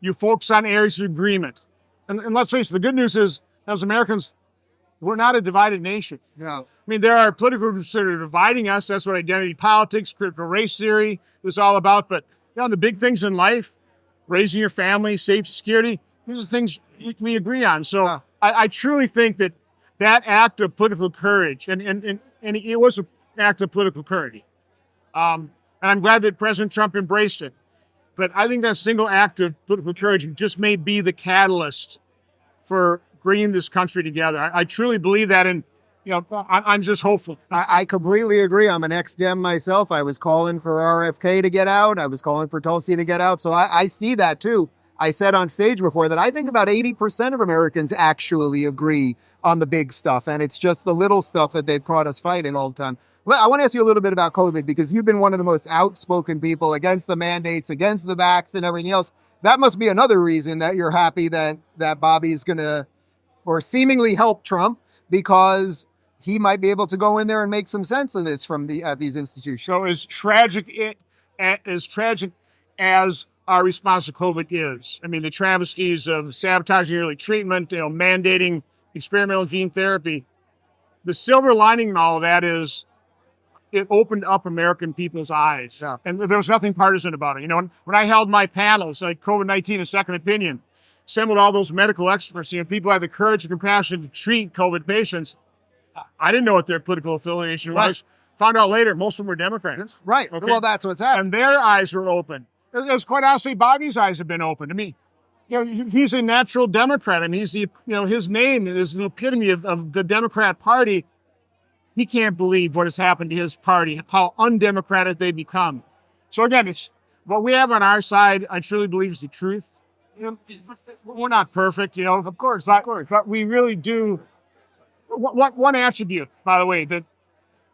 you focus on areas of agreement. And let's face it, the good news is, as Americans, we're not a divided nation. No. I mean, there are political groups that are dividing us. That's what identity politics, critical race theory is all about. But the big things in life, raising your family, safety, security, these are things we agree on. So I truly think that act of political courage, and it was an act of political courage. And I'm glad that President Trump embraced it. But I think that single act of political courage just may be the catalyst for bringing this country together. I truly believe that, and I'm just hopeful. I completely agree. I'm an ex-Dem myself. I was calling for RFK to get out. I was calling for Tulsi to get out. So I see that too. I said on stage before that I think about 80% of Americans actually agree on the big stuff, and it's just the little stuff that they've caught us fighting all the time. I want to ask you a little bit about COVID, because you've been one of the most outspoken people against the mandates, against the vax and everything else. That must be another reason that you're happy that Bobby's going to, or seemingly help Trump, because he might be able to go in there and make some sense of this from these institutions. So as tragic as our response to COVID is, I mean, the travesties of sabotaging early treatment, mandating experimental gene therapy, the silver lining in all of that is it opened up American people's eyes. Yeah. And there was nothing partisan about it. When I held my panels, like COVID-19, a second opinion, assembled all those medical experts, people had the courage and compassion to treat COVID patients. I didn't know what their political affiliation was. Found out later, most of them were Democrats. Right. Okay? Well, that's what's happening. And their eyes were open. As quite honestly, Bobby's eyes have been open. I mean, he's a natural Democrat. I mean, he's his name is the epitome of the Democrat Party. He can't believe what has happened to his party, how undemocratic they become. So again, it's what we have on our side, I truly believe, is the truth. We're not perfect, Of course. But we really do. One attribute, by the way, that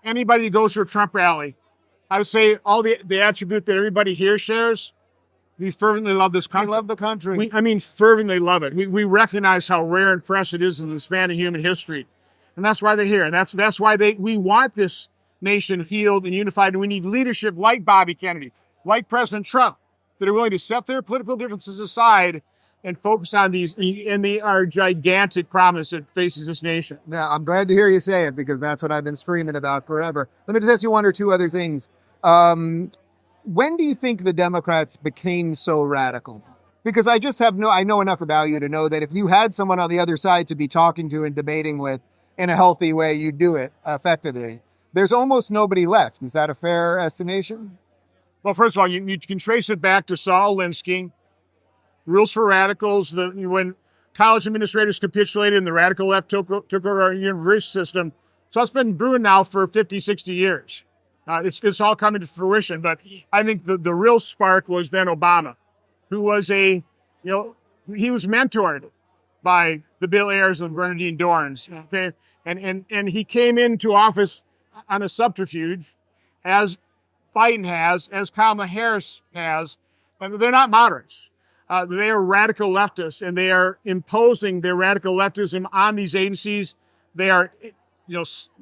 anybody who goes to a Trump rally, I would say all the attribute that everybody here shares, We fervently love this country. We love the country. I mean, fervently love it. We recognize how rare and precious it is in the span of human history. And that's why they're here. And that's why we want this nation healed and unified. And we need leadership like Bobby Kennedy, like President Trump, that are willing to set their political differences aside and focus on these. And they are gigantic problems that faces this nation. Yeah, I'm glad to hear you say it, because that's what I've been screaming about forever. Let me just ask you one or two other things. When do you think the Democrats became so radical? Because I know enough about you to know that if you had someone on the other side to be talking to and debating with in a healthy way, you'd do it effectively. There's almost nobody left. Is that a fair estimation? Well, first of all, you can trace it back to Saul Alinsky, Rules for Radicals. When college administrators capitulated and the radical left took over our university system. So it's been brewing now for 50, 60 years. It's all coming to fruition. But I think the real spark was then Obama, who was he was mentored by the Bill Ayers and Bernardine Dorns. Okay? And he came into office on a subterfuge, as Biden has, as Kamala Harris has, and they're not moderates. They are radical leftists, and they are imposing their radical leftism on these agencies. They are,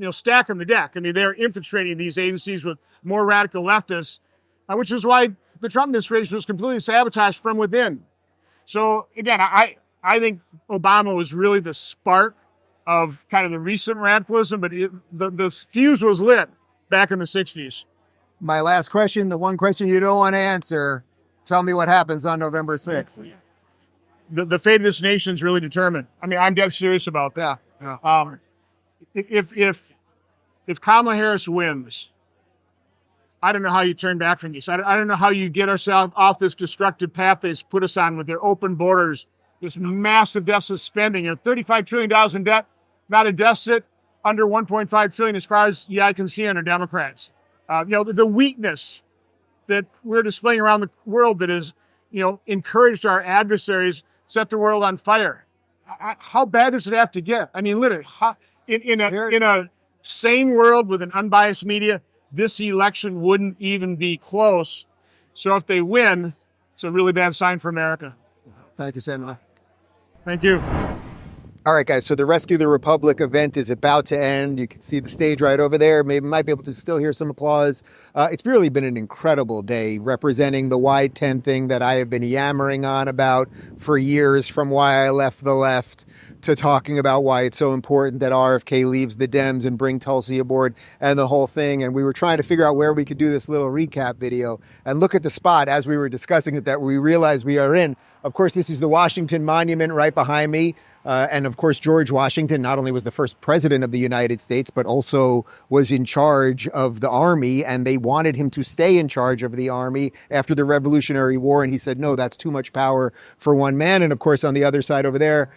stacking the deck. I mean, they're infiltrating these agencies with more radical leftists, which is why the Trump administration was completely sabotaged from within. So again, I think Obama was really the spark of kind of the recent radicalism, but the fuse was lit back in the 60s. My last question, the one question you don't want to answer, tell me what happens on November 6th. The fate of this nation is really determined. I mean, I'm dead serious about that. Yeah. If Kamala Harris wins, I don't know how you turn back from this. I don't know how you get ourselves off this destructive path they've put us on with their open borders, this massive deficit spending, $35 trillion in debt, not a deficit, under $1.5 trillion as far as the eye can see under Democrats. The weakness that we're displaying around the world that has, encouraged our adversaries, set the world on fire. How bad does it have to get? I mean, literally, in a sane world with an unbiased media, this election wouldn't even be close. So if they win, it's a really bad sign for America. Thank you, Senator. Thank you. All right, guys, so the Rescue the Republic event is about to end. You can see the stage right over there. Maybe might be able to still hear some applause. It's really been an incredible day representing the wide tent thing that I have been yammering on about for years, from why I left the left to talking about why it's so important that RFK leaves the Dems and bring Tulsi aboard and the whole thing. And we were trying to figure out where we could do this little recap video and look at the spot as we were discussing it that we realized we are in. Of course, this is the Washington Monument right behind me. And of course, George Washington not only was the first president of the United States, but also was in charge of the army. And they wanted him to stay in charge of the army after the Revolutionary War. And he said, no, that's too much power for one man. And of course, on the other side over there,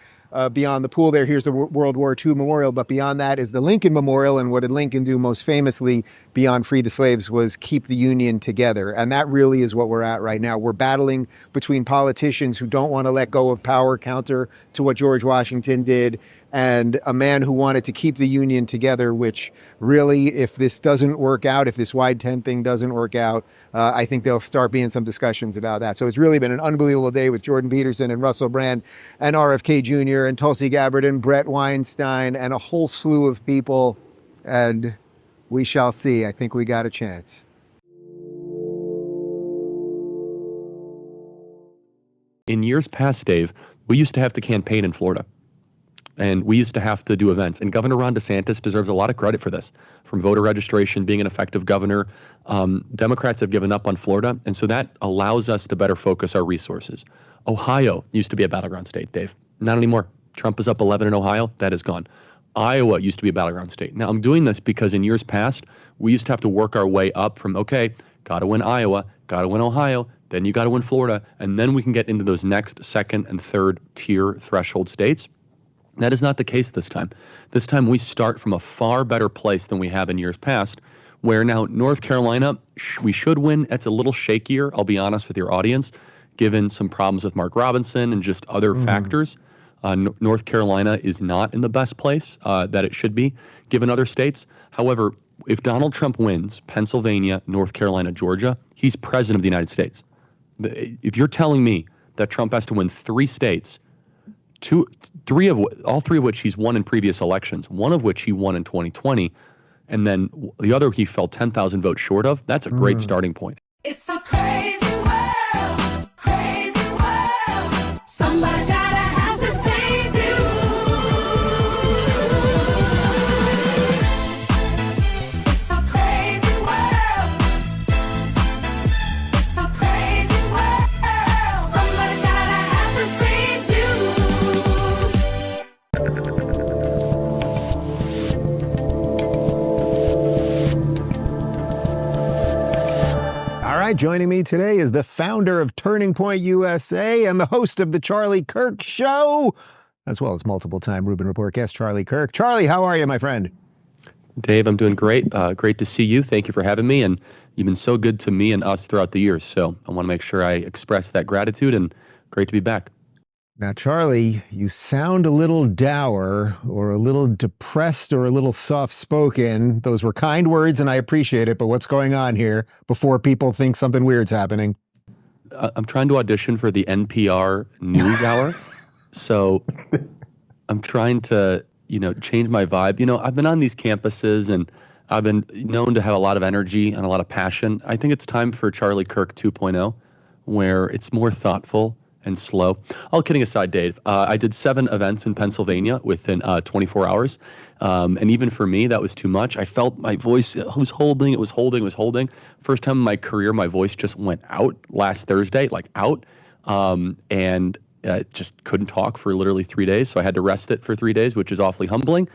beyond the pool there, here's the World War II Memorial. But beyond that is the Lincoln Memorial. And what did Lincoln do most famously beyond free the slaves was keep the Union together. And that really is what we're at right now. We're battling between politicians who don't want to let go of power, counter to what George Washington did, and a man who wanted to keep the Union together, which really, if this doesn't work out, if this wide tent thing doesn't work out, I think there'll start being some discussions about that. So it's really been an unbelievable day with Jordan Peterson and Russell Brand and RFK Jr. and Tulsi Gabbard and Brett Weinstein and a whole slew of people. And we shall see. I think we got a chance. In years past, Dave, we used to have to campaign in Florida. And we used to have to do events. And Governor Ron DeSantis deserves a lot of credit for this, from voter registration, being an effective governor. Democrats have given up on Florida, and so that allows us to better focus our resources. Ohio used to be a battleground state, Dave. Not anymore. Trump is up 11 in Ohio. That is gone. Iowa used to be a battleground state. Now, I'm doing this because in years past, we used to have to work our way up from, okay, got to win Iowa, got to win Ohio, then you got to win Florida, and then we can get into those next second and third tier threshold states. That is not the case this time. This time we start from a far better place than we have in years past, where now North Carolina, we should win. It's a little shakier, I'll be honest with your audience, given some problems with Mark Robinson and just other factors. North Carolina is not in the best place that it should be, given other states. However, if Donald Trump wins Pennsylvania, North Carolina, Georgia, he's president of the United States. If you're telling me that Trump has to win 3 states, all three of which he's won in previous elections, one of which he won in 2020, and then the other he fell 10,000 votes short of, that's a great starting point. It's a crazy world, crazy world. Somebody's gotta have the same view. It's a crazy world. It's a crazy world. Somebody's gotta have the same All right, joining me today is the founder of Turning Point USA and the host of the Charlie Kirk Show, as well as multiple-time Rubin Report guest Charlie Kirk. Charlie, how are you, my friend? Dave, I'm doing great. Great to see you. Thank you for having me. And you've been so good to me and us throughout the years. So I want to make sure I express that gratitude, and great to be back. Now, Charlie, you sound a little dour or a little depressed or a little soft-spoken. Those were kind words, and I appreciate it. But what's going on here before people think something weird's happening? I'm trying to audition for the NPR News Hour. So I'm trying to, change my vibe. I've been on these campuses, and I've been known to have a lot of energy and a lot of passion. I think it's time for Charlie Kirk 2.0, where it's more thoughtful and slow. All kidding aside, Dave, I did 7 events in Pennsylvania within 24 hours. And even for me, that was too much. I felt my voice was holding. First time in my career, my voice just went out last Thursday, and just couldn't talk for literally 3 days. So I had to rest it for 3 days, which is awfully humbling.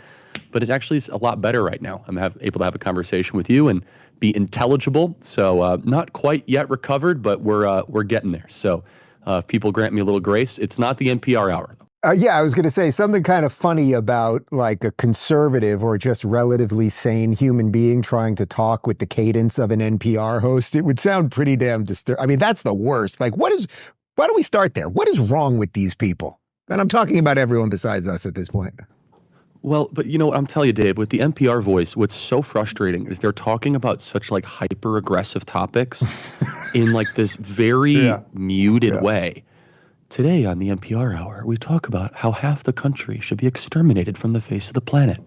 But it's actually a lot better right now. I'm able to have a conversation with you and be intelligible. So not quite yet recovered, but we're getting there. So if people grant me a little grace, it's not the NPR hour. Yeah, I was going to say something kind of funny about like a conservative or just relatively sane human being trying to talk with the cadence of an NPR host. It would sound pretty damn disturbing. I mean, that's the worst. Like, why don't we start there? What is wrong with these people? And I'm talking about everyone besides us at this point. Well, but I'm telling you, Dave, with the NPR voice, what's so frustrating is they're talking about such hyper aggressive topics in this very muted way. Today on the NPR Hour, we talk about how half the country should be exterminated from the face of the planet.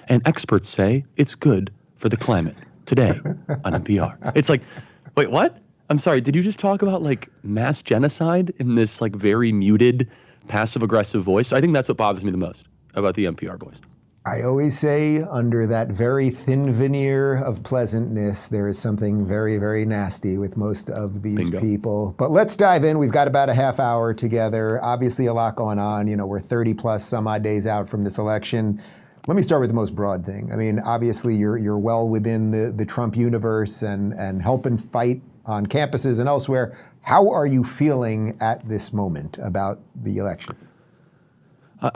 And experts say it's good for the climate. Today on NPR. It's wait, what? I'm sorry, did you just talk about mass genocide in this very muted, passive aggressive voice? I think that's what bothers me the most about the NPR voice. I always say under that very thin veneer of pleasantness, there is something very, very nasty with most of these people. But let's dive in. We've got about a half hour together. Obviously a lot going on. We're 30 plus some odd days out from this election. Let me start with the most broad thing. I mean, obviously you're well within the Trump universe and helping fight on campuses and elsewhere. How are you feeling at this moment about the election?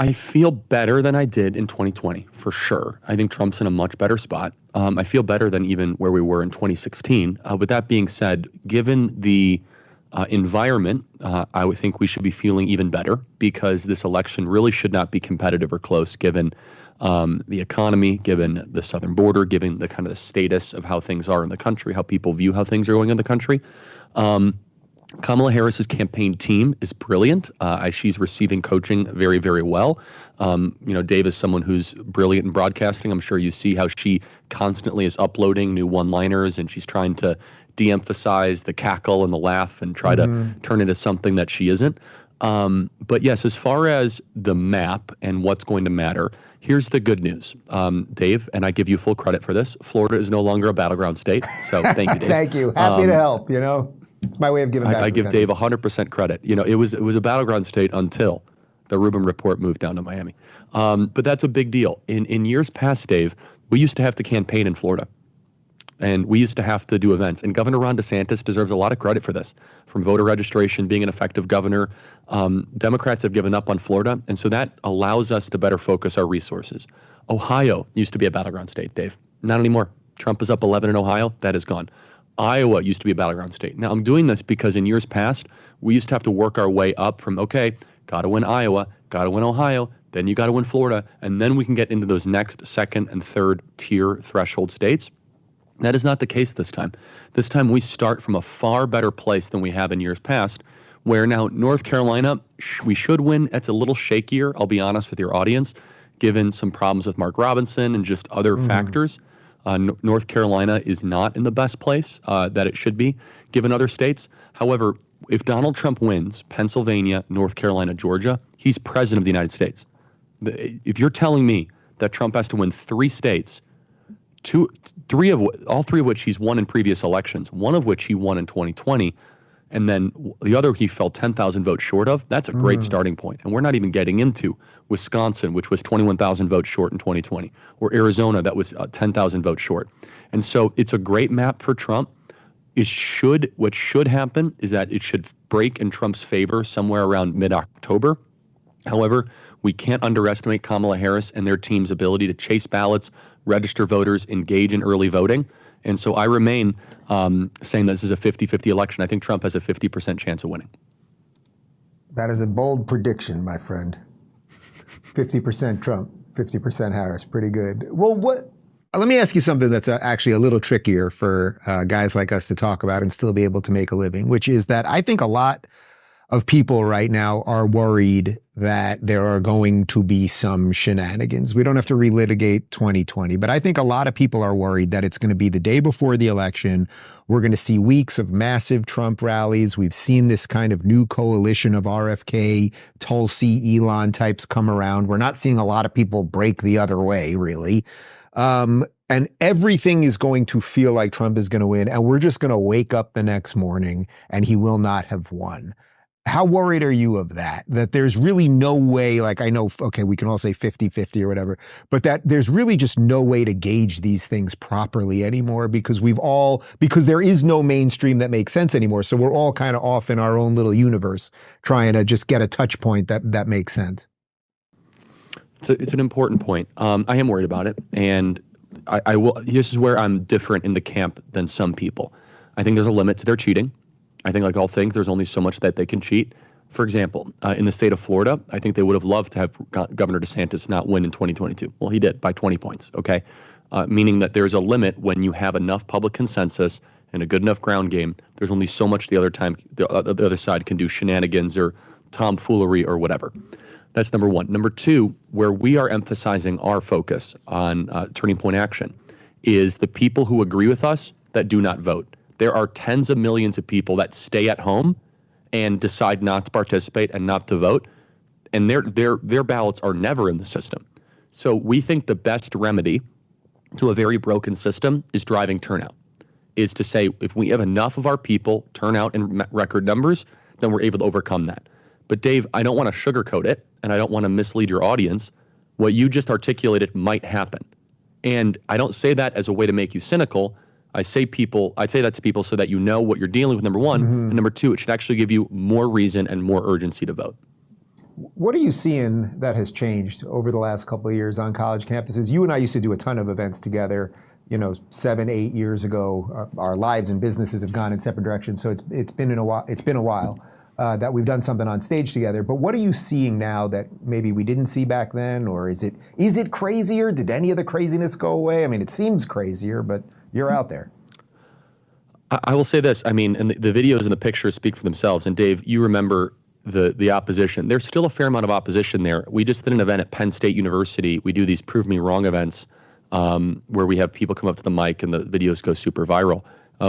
I feel better than I did in 2020, for sure. I think Trump's in a much better spot. I feel better than even where we were in 2016. With that being said, given the environment, I would think we should be feeling even better because this election really should not be competitive or close given the economy, given the southern border, given the kind of the status of how things are in the country, how people view how things are going in the country. Kamala Harris's campaign team is brilliant. She's receiving coaching very, very well. Dave is someone who's brilliant in broadcasting. I'm sure you see how she constantly is uploading new one-liners, and she's trying to de-emphasize the cackle and the laugh and try to turn it into something that she isn't. But yes, as far as the map and what's going to matter, here's the good news, Dave, and I give you full credit for this. Florida is no longer a battleground state, so thank you, Dave. Thank you. Happy to help, It's my way of giving back. I give Dave 100% credit. It was a battleground state until the Rubin report moved down to Miami. But that's a big deal. In years past, Dave, we used to have to campaign in Florida. And we used to have to do events. And Governor Ron DeSantis deserves a lot of credit for this. From voter registration, being an effective governor, Democrats have given up on Florida. And so that allows us to better focus our resources. Ohio used to be a battleground state, Dave. Not anymore. Trump is up 11 in Ohio. That is gone. Iowa used to be a battleground state. Now, I'm doing this because in years past, we used to have to work our way up from, got to win Iowa, got to win Ohio, then you got to win Florida, and then we can get into those next second and third tier threshold states. That is not the case this time. This time we start from a far better place than we have in years past, where now North Carolina, we should win. It's a little shakier, I'll be honest with your audience, given some problems with Mark Robinson and just other factors. North Carolina is not in the best place that it should be, given other states. However, if Donald Trump wins Pennsylvania, North Carolina, Georgia, he's president of the United States. If you're telling me that Trump has to win 3 states, all three of which he's won in previous elections, one of which he won in 2020, and then the other he fell 10,000 votes short of, that's a great starting point. And we're not even getting into Wisconsin, which was 21,000 votes short in 2020, or Arizona, that was 10,000 votes short. And so it's a great map for Trump. What should happen is that it should break in Trump's favor somewhere around mid-October. However, we can't underestimate Kamala Harris and their team's ability to chase ballots, register voters, engage in early voting. And so I remain saying this is a 50-50 election. I think Trump has a 50% chance of winning. That is a bold prediction, my friend. 50% Trump, 50% Harris. Pretty good. Well, let me ask you something that's actually a little trickier for guys like us to talk about and still be able to make a living, which is that I think a lot of people right now are worried that there are going to be some shenanigans. We don't have to relitigate 2020, but I think a lot of people are worried that it's going to be the day before the election. We're going to see weeks of massive Trump rallies. We've seen this kind of new coalition of RFK, Tulsi, Elon types come around. We're not seeing a lot of people break the other way, really. And everything is going to feel like Trump is going to win, and we're just going to wake up the next morning and he will not have won. How worried are you of that? That there's really no way, like I know, okay, we can all say 50-50 or whatever, but that there's really just no way to gauge these things properly anymore because because there is no mainstream that makes sense anymore. So we're all kind of off in our own little universe trying to just get a touch point that makes sense. It's an important point. I am worried about it. And I will. This is where I'm different in the camp than some people. I think there's a limit to their cheating. I think, like all things, there's only so much that they can cheat. For example, in the state of Florida, I think they would have loved to have Governor DeSantis not win in 2022. Well, he did by 20 points, okay? Meaning that there's a limit when you have enough public consensus and a good enough ground game. There's only so much the other side can do shenanigans or tomfoolery or whatever. That's number one. Number two, where we are emphasizing our focus on turning point action is the people who agree with us that do not vote. There are tens of millions of people that stay at home and decide not to participate and not to vote, and their ballots are never in the system. So we think the best remedy to a very broken system is driving turnout, is to say if we have enough of our people turn out in record numbers, then we're able to overcome that. But Dave, I don't want to sugarcoat it, and I don't want to mislead your audience. What you just articulated might happen. And I don't say that as a way to make you cynical. I say that to people so that you know what you're dealing with, number one. And number two, it should actually give you more reason and more urgency to vote. What are you seeing that has changed over the last couple of years on college campuses? You and I used to do a ton of events together, 7-8 years ago. Our lives and businesses have gone in separate directions, so it's been a while that we've done something on stage together. But what are you seeing now that maybe we didn't see back then, or is it crazier? Did any of the craziness go away? I mean, it seems crazier, but you're out there. I will say this. I mean, and the videos and the pictures speak for themselves. And Dave, you remember the opposition. There's still a fair amount of opposition there. We just did an event at Penn State University. We do these Prove Me Wrong events where we have people come up to the mic and the videos go super viral.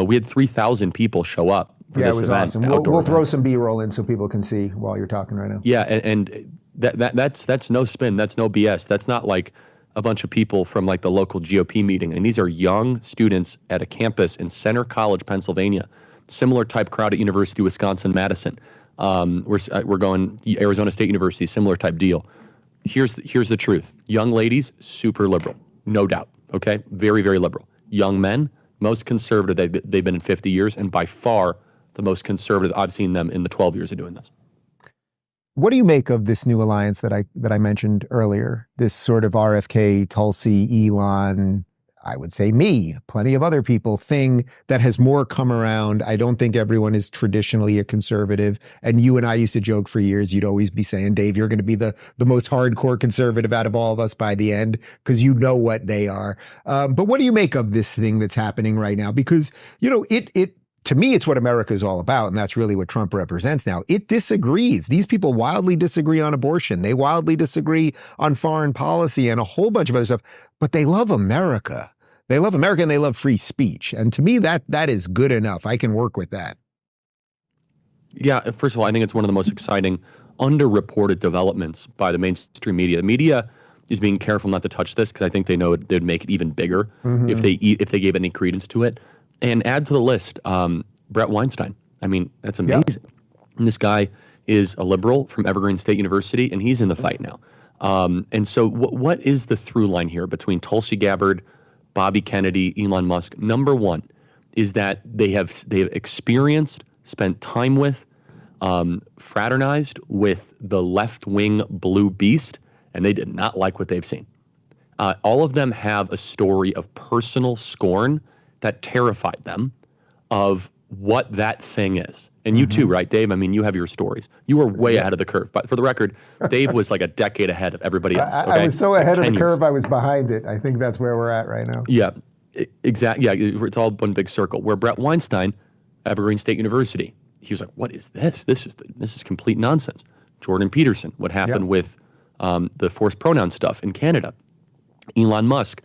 We had 3,000 people show up for this event. Yeah, it was awesome. We'll throw some B-roll in so people can see while you're talking right now. Yeah, and that's no spin. That's no BS. That's not like a bunch of people from like the local GOP meeting. And these are young students at a campus in Center College, Pennsylvania. Similar type crowd at University of Wisconsin-Madison. We're going Arizona State University, similar type deal. Here's the truth. Young ladies, super liberal, no doubt. Okay, very, very liberal. Young men, most conservative they've been in 50 years, and by far the most conservative I've seen them in the 12 years of doing this. What do you make of this new alliance that I mentioned earlier? This sort of RFK, Tulsi, Elon. I would say me, plenty of other people, thing that has more come around. I don't think everyone is traditionally a conservative. And you and I used to joke for years, you'd always be saying, Dave, you're going to be the most hardcore conservative out of all of us by the end, because you know what they are. But what do you make of this thing that's happening right now? Because, you know, to me, it's what America is all about, and that's really what Trump represents now. It disagrees. These people wildly disagree on abortion. They wildly disagree on foreign policy and a whole bunch of other stuff, but they love America. They love America and they love free speech. And to me, that is good enough. I can work with that. Yeah, first of all, I think it's one of the most exciting, underreported developments by the mainstream media. The media is being careful not to touch this because I think they know they'd make it even bigger if they gave any credence to it. And add to the list, Brett Weinstein. I mean, that's amazing. Yep. And this guy is a liberal from Evergreen State University, and he's in the fight now. And so what is the through line here between Tulsi Gabbard, Bobby Kennedy, Elon Musk? Number one is that they have experienced, spent time with, fraternized with the left-wing blue beast, and they did not like what they've seen. All of them have a story of personal scorn that terrified them of what that thing is. And you too, right, Dave? I mean, you have your stories. You were way ahead of the curve. But for the record, Dave was like a decade ahead of everybody else. Okay? I was so ahead of the curve, I was behind it. I think that's where we're at right now. Yeah, exactly. Yeah, it's all one big circle. Where Brett Weinstein, Evergreen State University, he was like, what is this? This is complete nonsense. Jordan Peterson, what happened with the forced pronoun stuff in Canada. Elon Musk,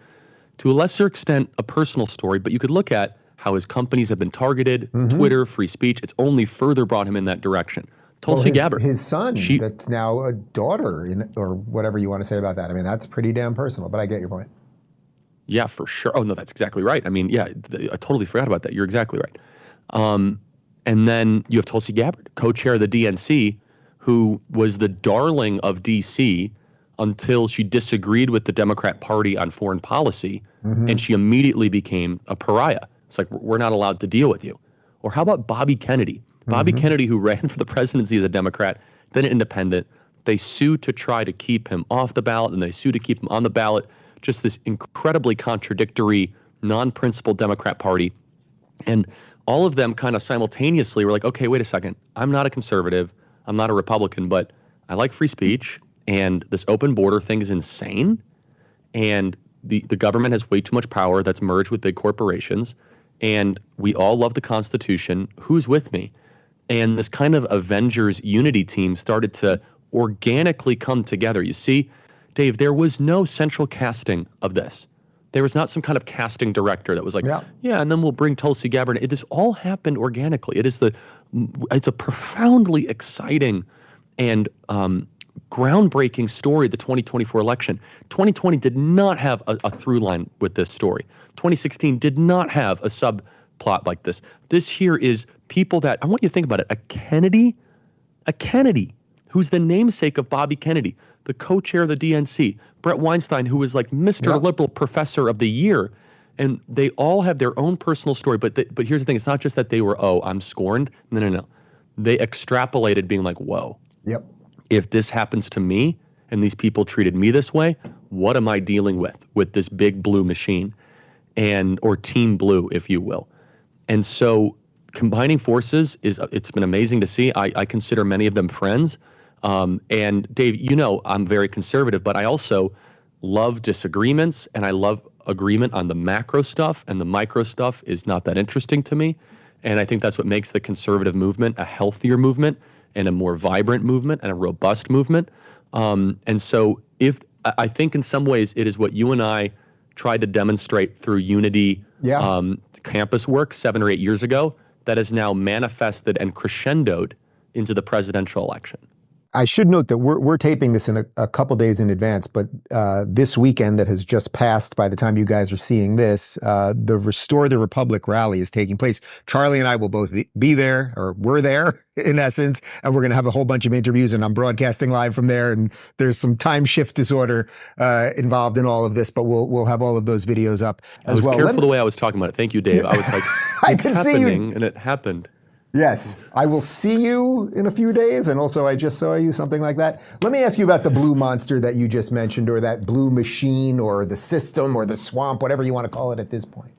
to a lesser extent, a personal story, but you could look at how his companies have been targeted, Twitter, free speech. It's only further brought him in that direction. Tulsi Gabbard. His son, that's now a daughter, or whatever you want to say about that. I mean, that's pretty damn personal, but I get your point. Yeah, for sure. Oh, no, that's exactly right. I mean, yeah, I totally forgot about that. You're exactly right. And then you have Tulsi Gabbard, co-chair of the DNC, who was the darling of D.C., until she disagreed with the Democrat Party on foreign policy, and she immediately became a pariah. It's like, we're not allowed to deal with you. Or how about Bobby Kennedy? Bobby Kennedy, who ran for the presidency as a Democrat, then an independent. They sued to try to keep him off the ballot, and they sued to keep him on the ballot. Just this incredibly contradictory, non-principled Democrat Party. And all of them kind of simultaneously were like, okay, wait a second. I'm not a conservative. I'm not a Republican, but I like free speech. And this open border thing is insane. And the government has way too much power that's merged with big corporations. And we all love the Constitution. Who's with me? And this kind of Avengers unity team started to organically come together. You see, Dave, there was no central casting of this. There was not some kind of casting director that was like, yeah, and then we'll bring Tulsi Gabbard. This all happened organically. It's a profoundly exciting and groundbreaking story, the 2024 election. 2020 did not have a through line with this story. 2016 did not have a subplot like this. This here is people that, I want you to think about it, a Kennedy, who's the namesake of Bobby Kennedy, the co-chair of the DNC, Brett Weinstein, who was like Mr. Liberal Professor of the Year. And they all have their own personal story. But here's the thing. It's not just that they were, I'm scorned. No. They extrapolated being like, whoa. Yep. If this happens to me and these people treated me this way, what am I dealing with this big blue machine or team blue, if you will? And so combining forces it's been amazing to see. I consider many of them friends. And Dave, you know, I'm very conservative, but I also love disagreements and I love agreement on the macro stuff, and the micro stuff is not that interesting to me. And I think that's what makes the conservative movement a healthier movement and a more vibrant movement and a robust movement. And so I think in some ways it is what you and I tried to demonstrate through Unity campus work 7 or 8 years ago that is now manifested and crescendoed into the presidential election. I should note that we're taping this in a couple days in advance, but this weekend that has just passed by the time you guys are seeing this, the Restore the Republic rally is taking place. Charlie and I will both be there, or we're there in essence, and we're going to have a whole bunch of interviews, and I'm broadcasting live from there, and there's some time shift disorder involved in all of this, but we'll have all of those videos up as well. I was careful the way I was talking about it. Thank you, Dave. I was like, I can see you. And it happened. Yes, I will see you in a few days, and also I just saw you, something like that. Let me ask you about the blue monster that you just mentioned, or that blue machine, or the system, or the swamp, whatever you want to call it at this point.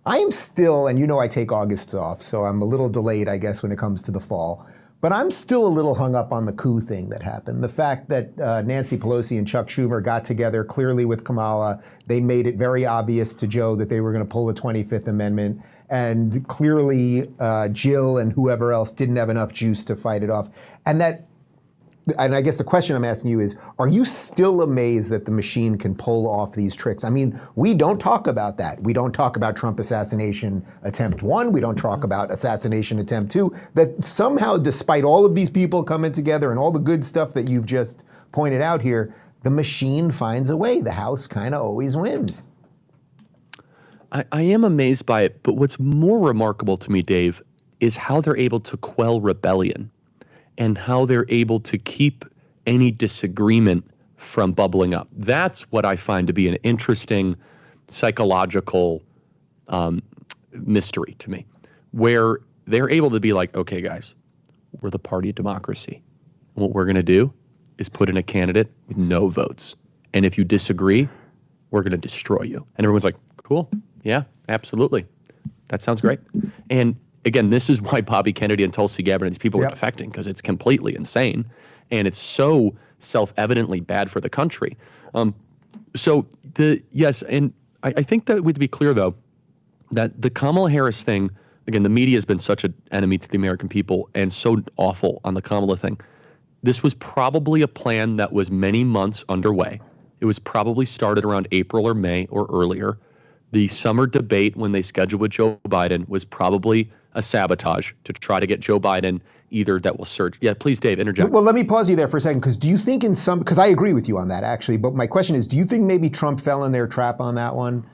I am still, and you know I take August off, so I'm a little delayed, I guess, when it comes to the fall. But I'm still a little hung up on the coup thing that happened. The fact that Nancy Pelosi and Chuck Schumer got together clearly with Kamala. They made it very obvious to Joe that they were going to pull the 25th Amendment. And clearly Jill and whoever else didn't have enough juice to fight it off. And I guess the question I'm asking you is, are you still amazed that the machine can pull off these tricks? I mean, we don't talk about that. We don't talk about Trump assassination attempt 1. We don't talk about assassination attempt 2. That somehow, despite all of these people coming together and all the good stuff that you've just pointed out here, the machine finds a way. The House kind of always wins. I am amazed by it, but what's more remarkable to me, Dave, is how they're able to quell rebellion and how they're able to keep any disagreement from bubbling up. That's what I find to be an interesting psychological mystery to me, where they're able to be like, okay, guys, we're the party of democracy. What we're going to do is put in a candidate with no votes. And if you disagree, we're going to destroy you. And everyone's like, cool. Yeah, absolutely. That sounds great. And again, this is why Bobby Kennedy and Tulsi Gabbard and these people are defecting, because it's completely insane. And it's so self-evidently bad for the country. Yes, and I think that would be clear, though, that the Kamala Harris thing, again, the media has been such an enemy to the American people and so awful on the Kamala thing. This was probably a plan that was many months underway. It was probably started around April or May or earlier. The summer debate when they scheduled with Joe Biden was probably a sabotage to try to get Joe Biden either that will surge. Yeah, please, Dave, interject. Well, let me pause you there for a second, because do you think because I agree with you on that, actually, but my question is, do you think maybe Trump fell in their trap on that one,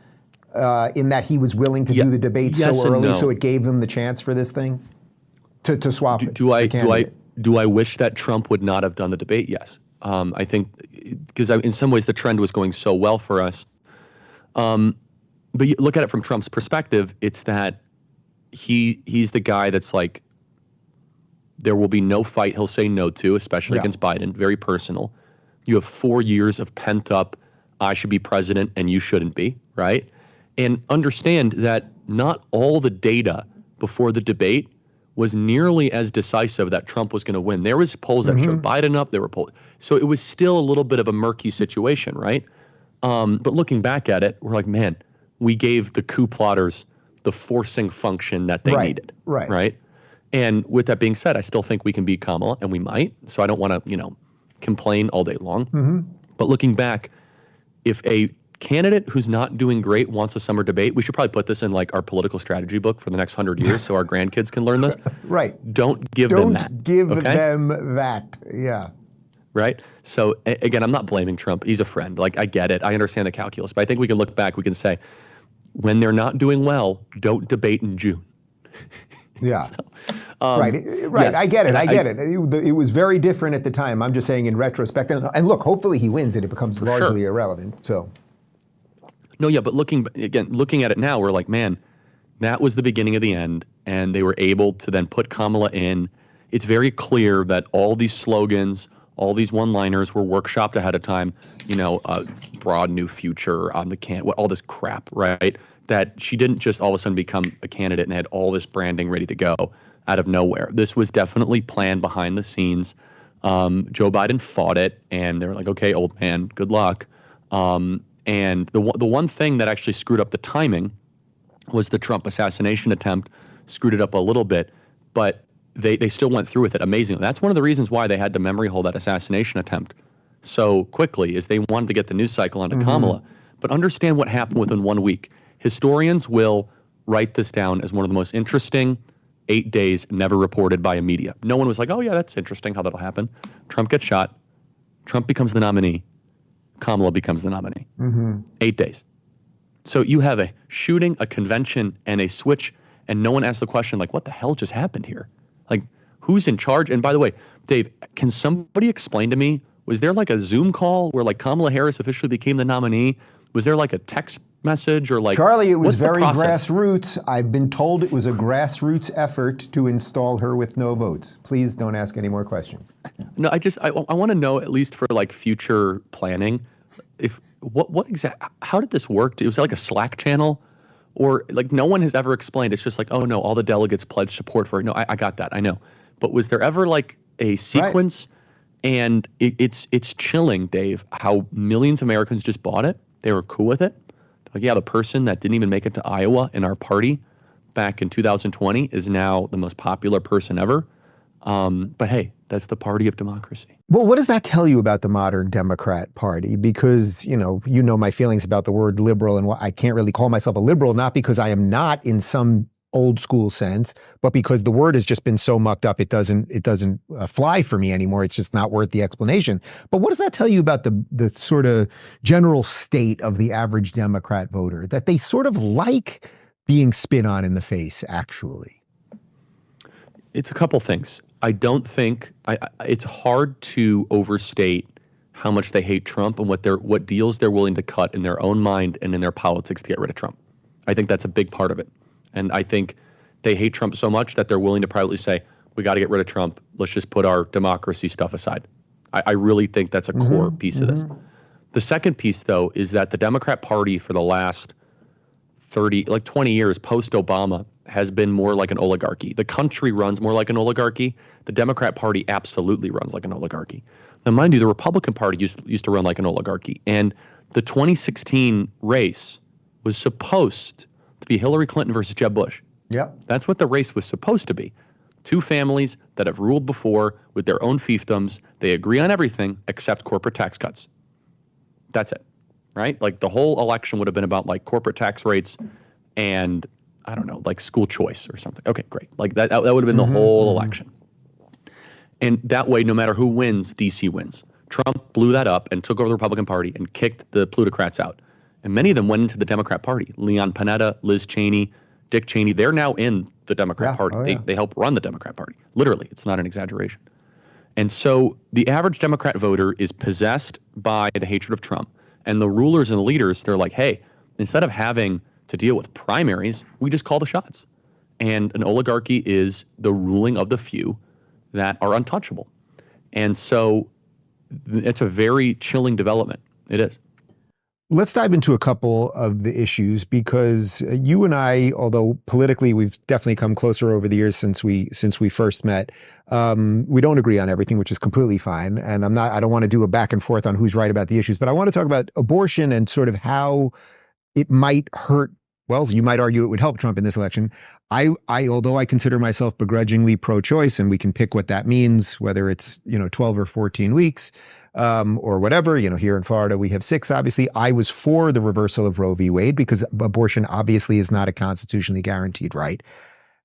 in that he was willing to do the debate so early, so it gave them the chance for this thing to swap it? Do I wish that Trump would not have done the debate? Yes. I think, because in some ways the trend was going so well for us. But you look at it from Trump's perspective, it's that he's the guy that's like, there will be no fight he'll say no to, especially against Biden, very personal. You have 4 years of pent up, I should be president and you shouldn't be, right? And understand that not all the data before the debate was nearly as decisive that Trump was going to win. There was polls that showed Biden up, there were polls. So it was still a little bit of a murky situation, right? But looking back at it, we're like, man, we gave the coup plotters the forcing function that they needed. Right. And with that being said, I still think we can beat Kamala, and we might. So I don't want to, complain all day long. But looking back, if a candidate who's not doing great wants a summer debate, we should probably put this in like our political strategy book for the next 100 years so our grandkids can learn this. Don't give them that. Don't give them that. Yeah. Right. So again, I'm not blaming Trump. He's a friend. Like, I get it. I understand the calculus. But I think we can look back. We can say, when they're not doing well, don't debate in June. Yeah. Right. Yes. I get it. I get it. It was very different at the time. I'm just saying in retrospect. And look, hopefully he wins and it becomes largely irrelevant. So. No, yeah. But looking at it now, we're like, man, that was the beginning of the end. And they were able to then put Kamala in. It's very clear that all these slogans, all these one-liners were workshopped ahead of time, broad new future on the all this crap, right? That she didn't just all of a sudden become a candidate and had all this branding ready to go out of nowhere. This was definitely planned behind the scenes. Joe Biden fought it, and they were like, okay, old man, good luck. And the one thing that actually screwed up the timing was the Trump assassination attempt, screwed it up a little bit, but they still went through with it amazingly. That's one of the reasons why they had to memory hold that assassination attempt so quickly, is they wanted to get the news cycle onto Kamala. But understand what happened within 1 week. Historians will write this down as one of the most interesting 8 days never reported by a media. No one was like, oh yeah, that's interesting how that'll happen. Trump gets shot. Trump becomes the nominee. Kamala becomes the nominee. 8 days. So you have a shooting, a convention, and a switch, and no one asked the question, like, what the hell just happened here? Like, who's in charge? And by the way, Dave, can somebody explain to me, was there like a Zoom call where like Kamala Harris officially became the nominee? Was there like a text message or like Charlie, it was what's the very process? grassroots. I've been told it was a grassroots effort to install her with no votes. Please don't ask any more questions. No, I want to know, at least for like future planning, if what exact how did this work? It was like a Slack channel, or like no one has ever explained. It's just like, oh no, all the delegates pledged support for it. No, I got that, I know. But was there ever like a sequence? Right. And it's chilling, Dave, how millions of Americans just bought it. They were cool with it. Like, yeah, the person that didn't even make it to Iowa in our party back in 2020 is now the most popular person ever. But hey, that's the party of democracy. Well, what does that tell you about the modern Democrat Party? Because, you know my feelings about the word liberal, and I can't really call myself a liberal, not because I am not in some old school sense, but because the word has just been so mucked up, it doesn't fly for me anymore. It's just not worth the explanation. But what does that tell you about the sort of general state of the average Democrat voter, that they sort of like being spit on in the face, actually? It's a couple things. I don't think it's hard to overstate how much they hate Trump and what deals they're willing to cut in their own mind and in their politics to get rid of Trump. I think that's a big part of it. And I think they hate Trump so much that they're willing to privately say, we got to get rid of Trump. Let's just put our democracy stuff aside. I really think that's a core piece of this. The second piece, though, is that the Democrat Party for the last 20 years post-Obama has been more like an oligarchy. The country runs more like an oligarchy. The Democrat Party absolutely runs like an oligarchy. Now, mind you, the Republican Party used to run like an oligarchy. And the 2016 race was supposed to be Hillary Clinton versus Jeb Bush. Yep. That's what the race was supposed to be. Two families that have ruled before with their own fiefdoms. They agree on everything except corporate tax cuts. That's it, right? Like the whole election would have been about like corporate tax rates and I don't know, like school choice or something. Okay, great. Like that would have been the whole election. And that way, no matter who wins, DC wins. Trump blew that up and took over the Republican Party and kicked the plutocrats out. And many of them went into the Democrat Party. Leon Panetta, Liz Cheney, Dick Cheney, they're now in the Democrat Party. Oh, yeah. They help run the Democrat Party. Literally, it's not an exaggeration. And so the average Democrat voter is possessed by the hatred of Trump. And the rulers and the leaders, they're like, hey, instead of having to deal with primaries, we just call the shots. And an oligarchy is the ruling of the few that are untouchable. And so it's a very chilling development. It is. Let's dive into a couple of the issues, because you and I, although politically we've definitely come closer over the years since we first met, we don't agree on everything, which is completely fine. And I don't want to do a back and forth on who's right about the issues, but I want to talk about abortion and sort of how it might hurt. Well, you might argue it would help Trump in this election. Although I consider myself begrudgingly pro-choice, and we can pick what that means, whether it's 12 or 14 weeks. Or whatever, here in Florida, we have 6, obviously. I was for the reversal of Roe v. Wade because abortion obviously is not a constitutionally guaranteed right.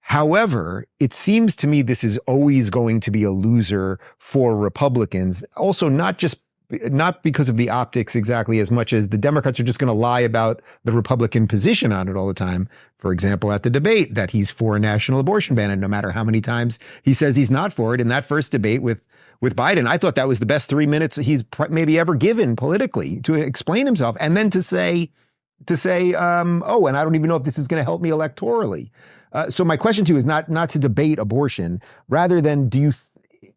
However, it seems to me this is always going to be a loser for Republicans. Also, not because of the optics exactly as much as the Democrats are just going to lie about the Republican position on it all the time. For example, at the debate that he's for a national abortion ban, and no matter how many times he says he's not for it, in that first debate with Biden, I thought that was the best 3 minutes he's maybe ever given politically to explain himself. And then to say, oh, and I don't even know if this is going to help me electorally. So my question to you is not to debate abortion, rather than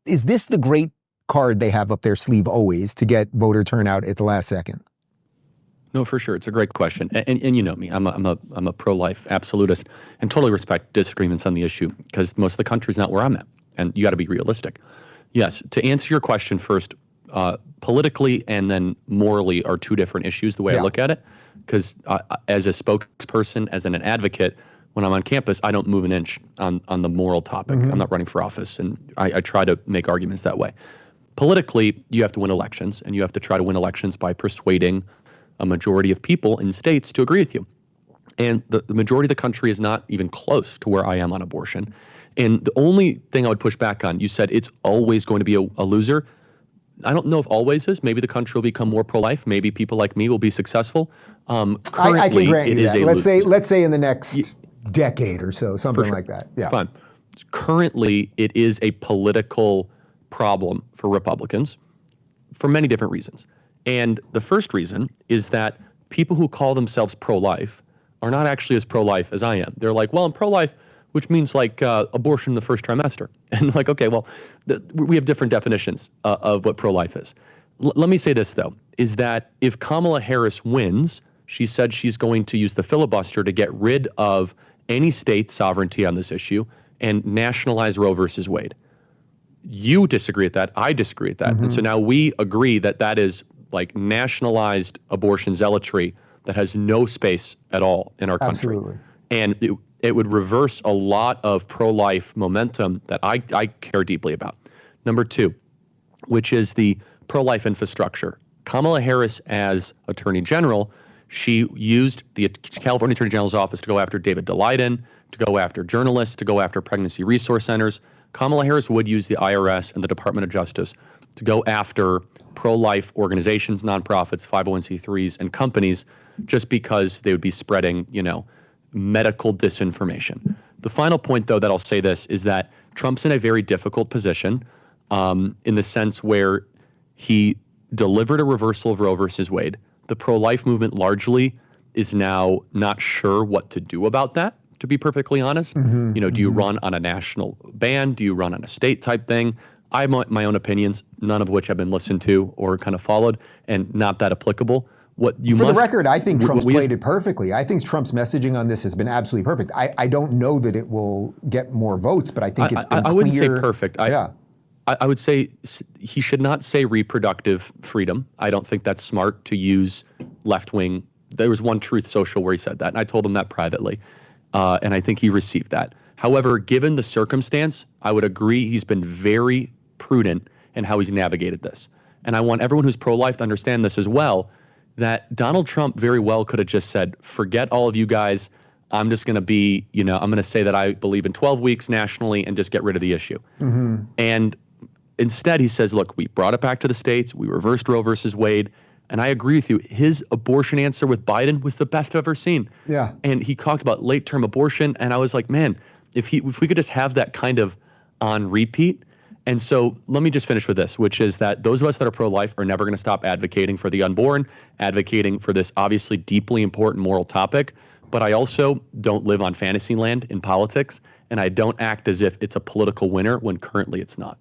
is this the great card they have up their sleeve always to get voter turnout at the last second? No, for sure. It's a great question. And you know me, I'm a pro-life absolutist and totally respect disagreements on the issue because most of the country's not where I'm at. And you got to be realistic. Yes, to answer your question first, politically and then morally are two different issues, the way I look at it. Because as a spokesperson, as an advocate, when I'm on campus, I don't move an inch on the moral topic. I'm not running for office, and I try to make arguments that way. Politically, you have to win elections, and you have to try to win elections by persuading a majority of people in states to agree with you. And the majority of the country is not even close to where I am on abortion. And the only thing I would push back on, you said it's always going to be a loser. I don't know if always is. Maybe the country will become more pro-life. Maybe people like me will be successful. Currently, I can grant you that. Let's say in the next decade or so, something like that. Yeah. Fine. Currently, it is a political problem for Republicans for many different reasons. And the first reason is that people who call themselves pro-life are not actually as pro-life as I am. They're like, well, I'm pro-life, which means like abortion in the first trimester. And like, okay, well, we have different definitions of what pro-life is. Let me say this, though, is that if Kamala Harris wins, she said she's going to use the filibuster to get rid of any state sovereignty on this issue and nationalize Roe versus Wade. You disagree with that. I disagree with that. And so now we agree that that is like nationalized abortion zealotry that has no space at all in our country. Absolutely. And it would reverse a lot of pro-life momentum that I care deeply about. Number two, which is the pro-life infrastructure. Kamala Harris, as Attorney General, she used the California Attorney General's office to go after David Daleiden, to go after journalists, to go after pregnancy resource centers. Kamala Harris would use the IRS and the Department of Justice to go after pro-life organizations, nonprofits, 501c3s, and companies just because they would be spreading, medical disinformation. The final point, though, that I'll say this is that Trump's in a very difficult position in the sense where he delivered a reversal of Roe versus Wade. The pro-life movement largely is now not sure what to do about that, to be perfectly honest. Do you run on a national ban? Do you run on a state type thing? I have my own opinions, none of which have been listened to or kind of followed and not that applicable. For the record, I think Trump's played it perfectly. I think Trump's messaging on this has been absolutely perfect. I don't know that it will get more votes, but I think it's been clear. I wouldn't say perfect. I would say he should not say reproductive freedom. I don't think that's smart to use left-wing. There was one Truth Social where he said that, and I told him that privately, and I think he received that. However, given the circumstance, I would agree he's been very prudent in how he's navigated this. And I want everyone who's pro-life to understand this as well, that Donald Trump very well could have just said, forget all of you guys. I'm just going to be, I'm going to say that I believe in 12 weeks nationally and just get rid of the issue. And instead, he says, look, we brought it back to the states. We reversed Roe versus Wade. And I agree with you. His abortion answer with Biden was the best I've ever seen. Yeah. And he talked about late-term abortion. And I was like, man, if we could just have that kind of on repeat. And so let me just finish with this, which is that those of us that are pro-life are never going to stop advocating for the unborn, advocating for this obviously deeply important moral topic. But I also don't live on fantasy land in politics, and I don't act as if it's a political winner when currently it's not.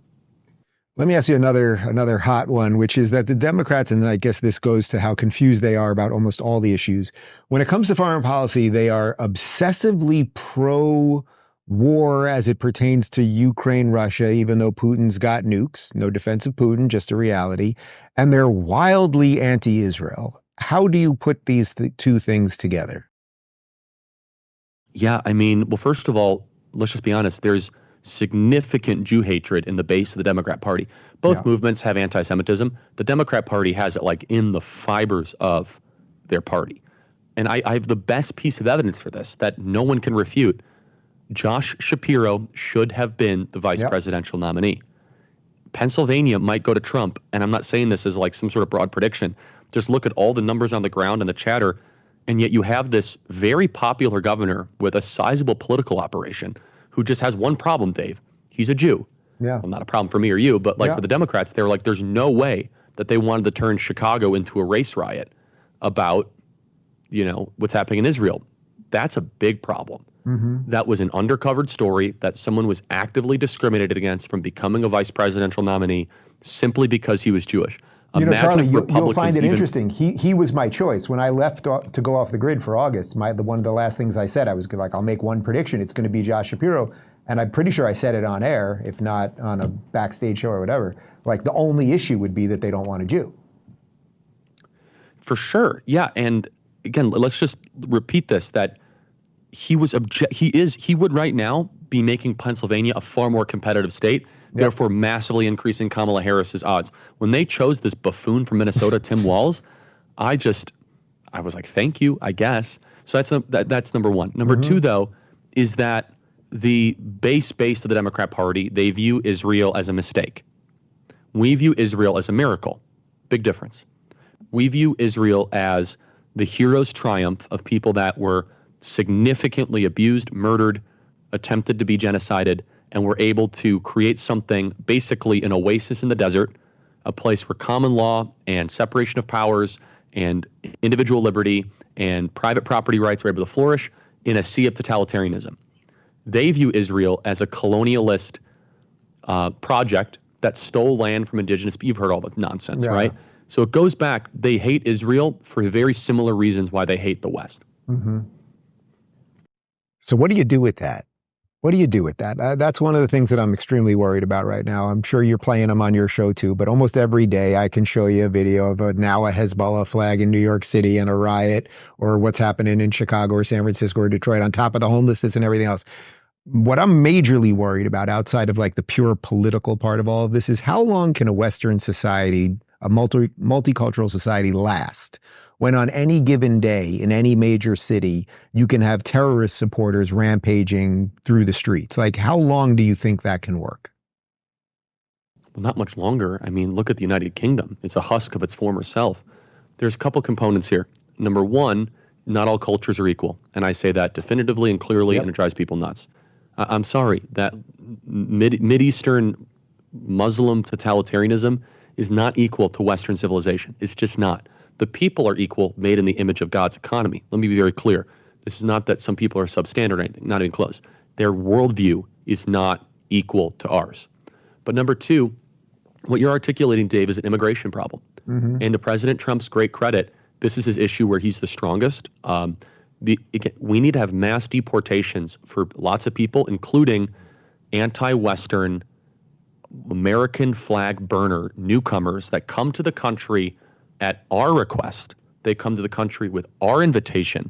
Let me ask you another hot one, which is that the Democrats, and I guess this goes to how confused they are about almost all the issues. When it comes to foreign policy, they are obsessively pro-war as it pertains to Ukraine, Russia, even though Putin's got nukes. No defense of Putin, just a reality. And they're wildly anti-Israel. How do you put these two things together? Yeah, I mean, well, first of all, let's just be honest. There's significant Jew hatred in the base of the Democrat Party. Both movements have anti-Semitism. The Democrat Party has it like in the fibers of their party. And I have the best piece of evidence for this that no one can refute. Josh Shapiro should have been the vice presidential nominee. Pennsylvania might go to Trump, and I'm not saying this as like some sort of broad prediction. Just look at all the numbers on the ground and the chatter, and yet you have this very popular governor with a sizable political operation who just has one problem, Dave. He's a Jew. Yeah. Well, not a problem for me or you, but like for the Democrats, they were like, there's no way that they wanted to turn Chicago into a race riot about, what's happening in Israel. That's a big problem. That was an undercovered story that someone was actively discriminated against from becoming a vice presidential nominee simply because he was Jewish. Charlie, you'll find it interesting. He was my choice. When I left to go off the grid for August, one of the last things I said, I was like, I'll make one prediction. It's going to be Josh Shapiro. And I'm pretty sure I said it on air, if not on a backstage show or whatever. Like, the only issue would be that they don't want a Jew. For sure. Yeah. And again, let's just repeat this, that he would right now be making Pennsylvania a far more competitive state, therefore massively increasing Kamala Harris's odds. When they chose this buffoon from Minnesota, Tim Walz, I was like, thank you, I guess. So that's number one. Number two, though, is that the base of the Democrat Party, they view Israel as a mistake. We view Israel as a miracle. Big difference. We view Israel as the hero's triumph of people that were significantly abused, murdered, attempted to be genocided, and were able to create something, basically an oasis in the desert, a place where common law and separation of powers and individual liberty and private property rights were able to flourish in a sea of totalitarianism. They view Israel as a colonialist project that stole land from indigenous. You've heard all the nonsense, Yeah. right? So it goes back. They hate Israel for very similar reasons why they hate the West. Mm-hmm. So what do you do with that? What do you do with that? That's one of the things that I'm extremely worried about right now. I'm sure you're playing them on your show too, but almost every day I can show you a video of now a Hezbollah flag in New York City and a riot, or what's happening in Chicago or San Francisco or Detroit, on top of the homelessness and everything else. What I'm majorly worried about, outside of like the pure political part of all of this, is how long can a Western society, a multicultural society, last when on any given day in any major city you can have terrorist supporters rampaging through the streets? Like, how long do you think that can work? Well, not much longer. I mean, look at the United Kingdom. It's a husk of its former self. There's a couple components here. Number one, not all cultures are equal. And I say that definitively and clearly, and it drives people nuts. I'm sorry, that Mideastern Muslim totalitarianism is not equal to Western civilization. It's just not. The people are equal, made in the image of God's economy. Let me be very clear. This is not that some people are substandard or anything, not even close. Their worldview is not equal to ours. But number two, what you're articulating, Dave, is an immigration problem. Mm-hmm. And to President Trump's great credit, this is his issue where he's the strongest. We need to have mass deportations for lots of people, including anti-Western, American flag burner newcomers that come to the country at our request. They come to the country with our invitation,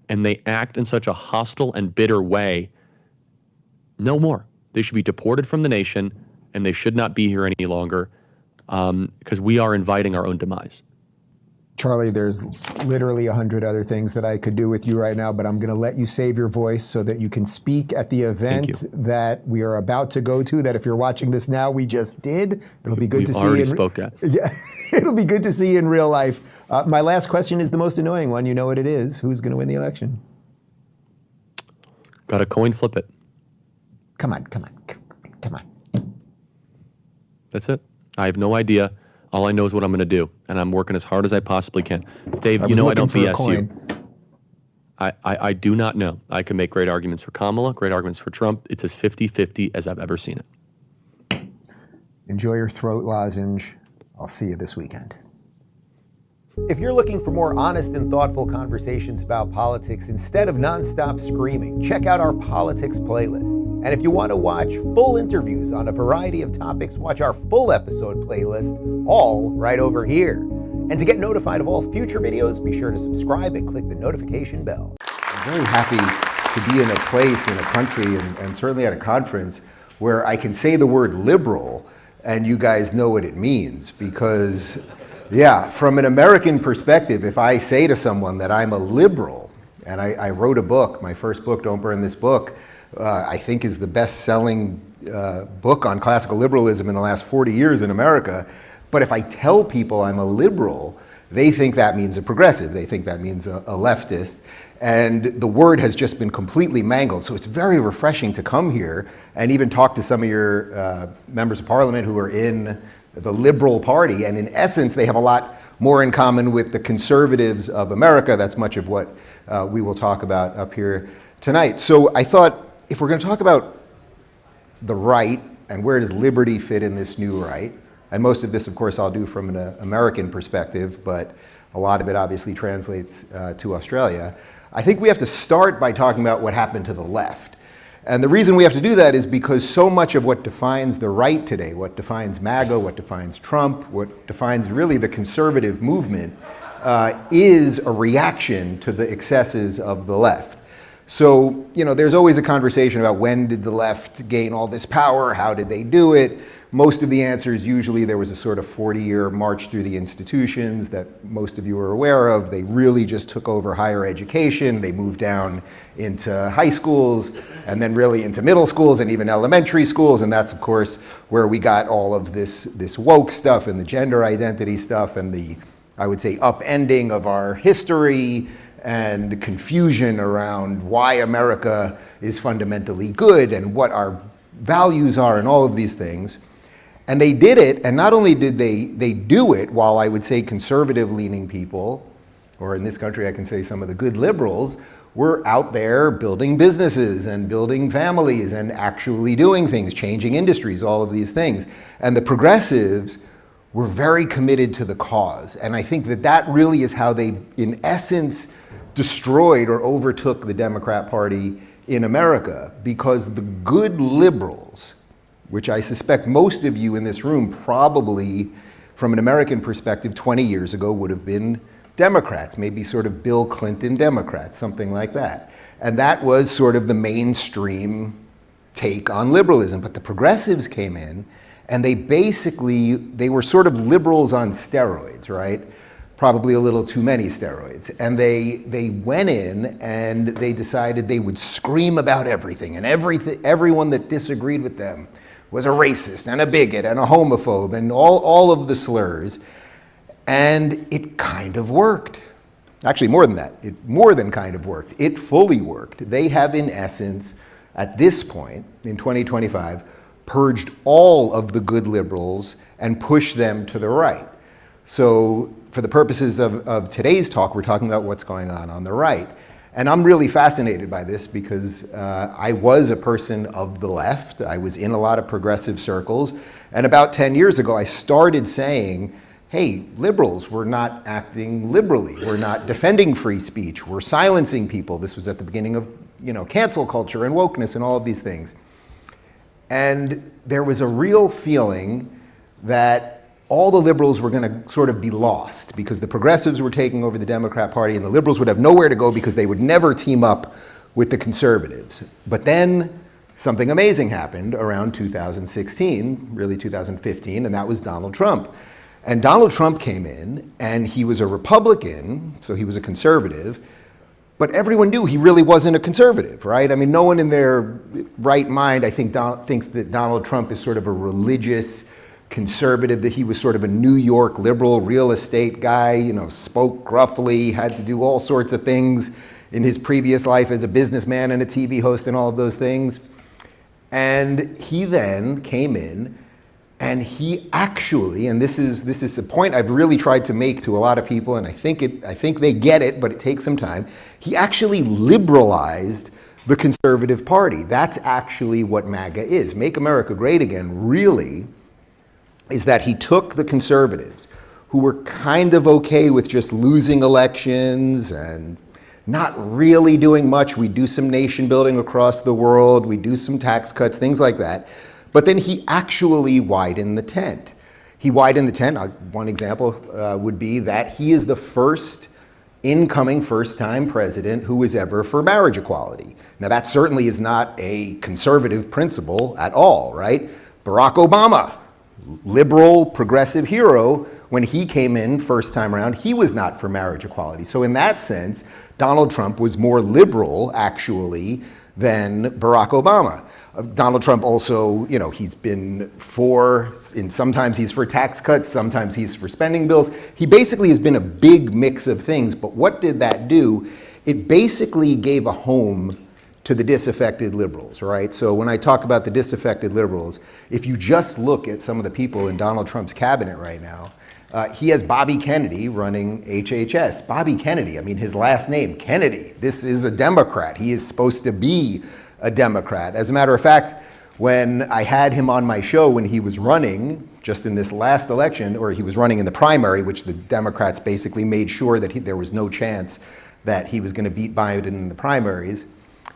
and they act in such a hostile and bitter way. No more. They should be deported from the nation, and they should not be here any longer, because we are inviting our own demise. Charlie, there's literally 100 other things that I could do with you right now, but I'm going to let you save your voice so that you can speak at the event that we are about to go to, that if you're watching this now, we just did. It'll be good to see you. Already spoke at. Yeah, it'll be good to see you in real life. My last question is the most annoying one. You know what it is. Who's going to win the election? Got a coin flip it. Come on. That's it. I have no idea. All I know is what I'm going to do, and I'm working as hard as I possibly can. Dave, you know I don't BS you. I do not know. I can make great arguments for Kamala, great arguments for Trump. It's as 50-50 as I've ever seen it. Enjoy your throat lozenge. I'll see you this weekend. If you're looking for more honest and thoughtful conversations about politics instead of nonstop screaming, check out our politics playlist. And if you want to watch full interviews on a variety of topics, watch our full episode playlist, all right over here. And to get notified of all future videos, be sure to subscribe and click the notification bell. I'm very happy to be in a place, in a country, and certainly at a conference where I can say the word liberal and you guys know what it means, because yeah, from an American perspective, if I say to someone that I'm a liberal, and I wrote a book, my first book, Don't Burn This Book, I think is the best-selling book on classical liberalism in the last 40 years in America. But if I tell people I'm a liberal, they think that means a progressive. They think that means a leftist. And the word has just been completely mangled. So it's very refreshing to come here and even talk to some of your members of parliament who are in the Liberal Party. And in essence, they have a lot more in common with the conservatives of America. That's much of what we will talk about up here tonight. So I thought, if we're going to talk about the right and where does liberty fit in this new right, and most of this, of course, I'll do from an American perspective, but a lot of it obviously translates to Australia, I think we have to start by talking about what happened to the left. And the reason we have to do that is because so much of what defines the right today, what defines MAGA, what defines Trump, what defines really the conservative movement, is a reaction to the excesses of the left. So, you know, there's always a conversation about when did the left gain all this power? How did they do it? Most of the answers, usually there was a sort of 40-year march through the institutions that most of you are aware of. They really just took over higher education. They moved down into high schools and then really into middle schools and even elementary schools. And that's, of course, where we got all of this woke stuff and the gender identity stuff and the, I would say, upending of our history and confusion around why America is fundamentally good and what our values are and all of these things. And they did it, and not only did they do it while I would say conservative-leaning people, or in this country I can say some of the good liberals, were out there building businesses and building families and actually doing things, changing industries, all of these things. And the progressives were very committed to the cause. And I think that that really is how they, in essence, destroyed or overtook the Democrat Party in America, because the good liberals, which I suspect most of you in this room probably, from an American perspective, 20 years ago would have been Democrats, maybe sort of Bill Clinton Democrats, something like that. And that was sort of the mainstream take on liberalism. But the progressives came in, and they were sort of liberals on steroids, right? Probably a little too many steroids. And they went in and they decided they would scream about everything, and everyone that disagreed with them was a racist and a bigot and a homophobe and all of the slurs. And it kind of worked. Actually, more than that, it more than kind of worked. It fully worked. They have, in essence, at this point, in 2025, purged all of the good liberals and pushed them to the right. So for the purposes of today's talk, we're talking about what's going on the right. And I'm really fascinated by this because I was a person of the left. I was in a lot of progressive circles. And about 10 years ago, I started saying, hey, liberals, we're not acting liberally. We're not defending free speech. We're silencing people. This was at the beginning of, cancel culture and wokeness and all of these things. And there was a real feeling that all the liberals were going to sort of be lost because the progressives were taking over the Democrat Party and the liberals would have nowhere to go because they would never team up with the conservatives. But then something amazing happened around 2016, really 2015, and that was Donald Trump. And Donald Trump came in, and he was a Republican, so he was a conservative, but everyone knew he really wasn't a conservative, right? I mean, no one in their right mind, I think, thinks that Donald Trump is sort of a religious conservative, that he was sort of a New York liberal real estate guy, spoke gruffly, had to do all sorts of things in his previous life as a businessman and a TV host and all of those things. And he then came in, and he actually, and this is a point I've really tried to make to a lot of people, and I think they get it, but it takes some time. He actually liberalized the conservative party. That's actually what MAGA is. Make America Great Again really is that he took the conservatives who were kind of okay with just losing elections and not really doing much. We do some nation building across the world. We do some tax cuts, things like that. But then he actually widened the tent. He widened the tent. One example would be that he is the first incoming first-time president who was ever for marriage equality. Now that certainly is not a conservative principle at all, right? Barack Obama, liberal progressive hero, when he came in first time around, he was not for marriage equality. So in that sense, Donald Trump was more liberal actually than Barack Obama. Donald Trump also, he's been sometimes he's for tax cuts, sometimes he's for spending bills. He basically has been a big mix of things, but what did that do? It basically gave a home to the disaffected liberals, right? So when I talk about the disaffected liberals, if you just look at some of the people in Donald Trump's cabinet right now, he has Bobby Kennedy running HHS. Bobby Kennedy, I mean, his last name, Kennedy. This is a Democrat. He is supposed to be a Democrat. As a matter of fact, when I had him on my show when he was running, just in this last election, or he was running in the primary, which the Democrats basically made sure that there was no chance that he was going to beat Biden in the primaries,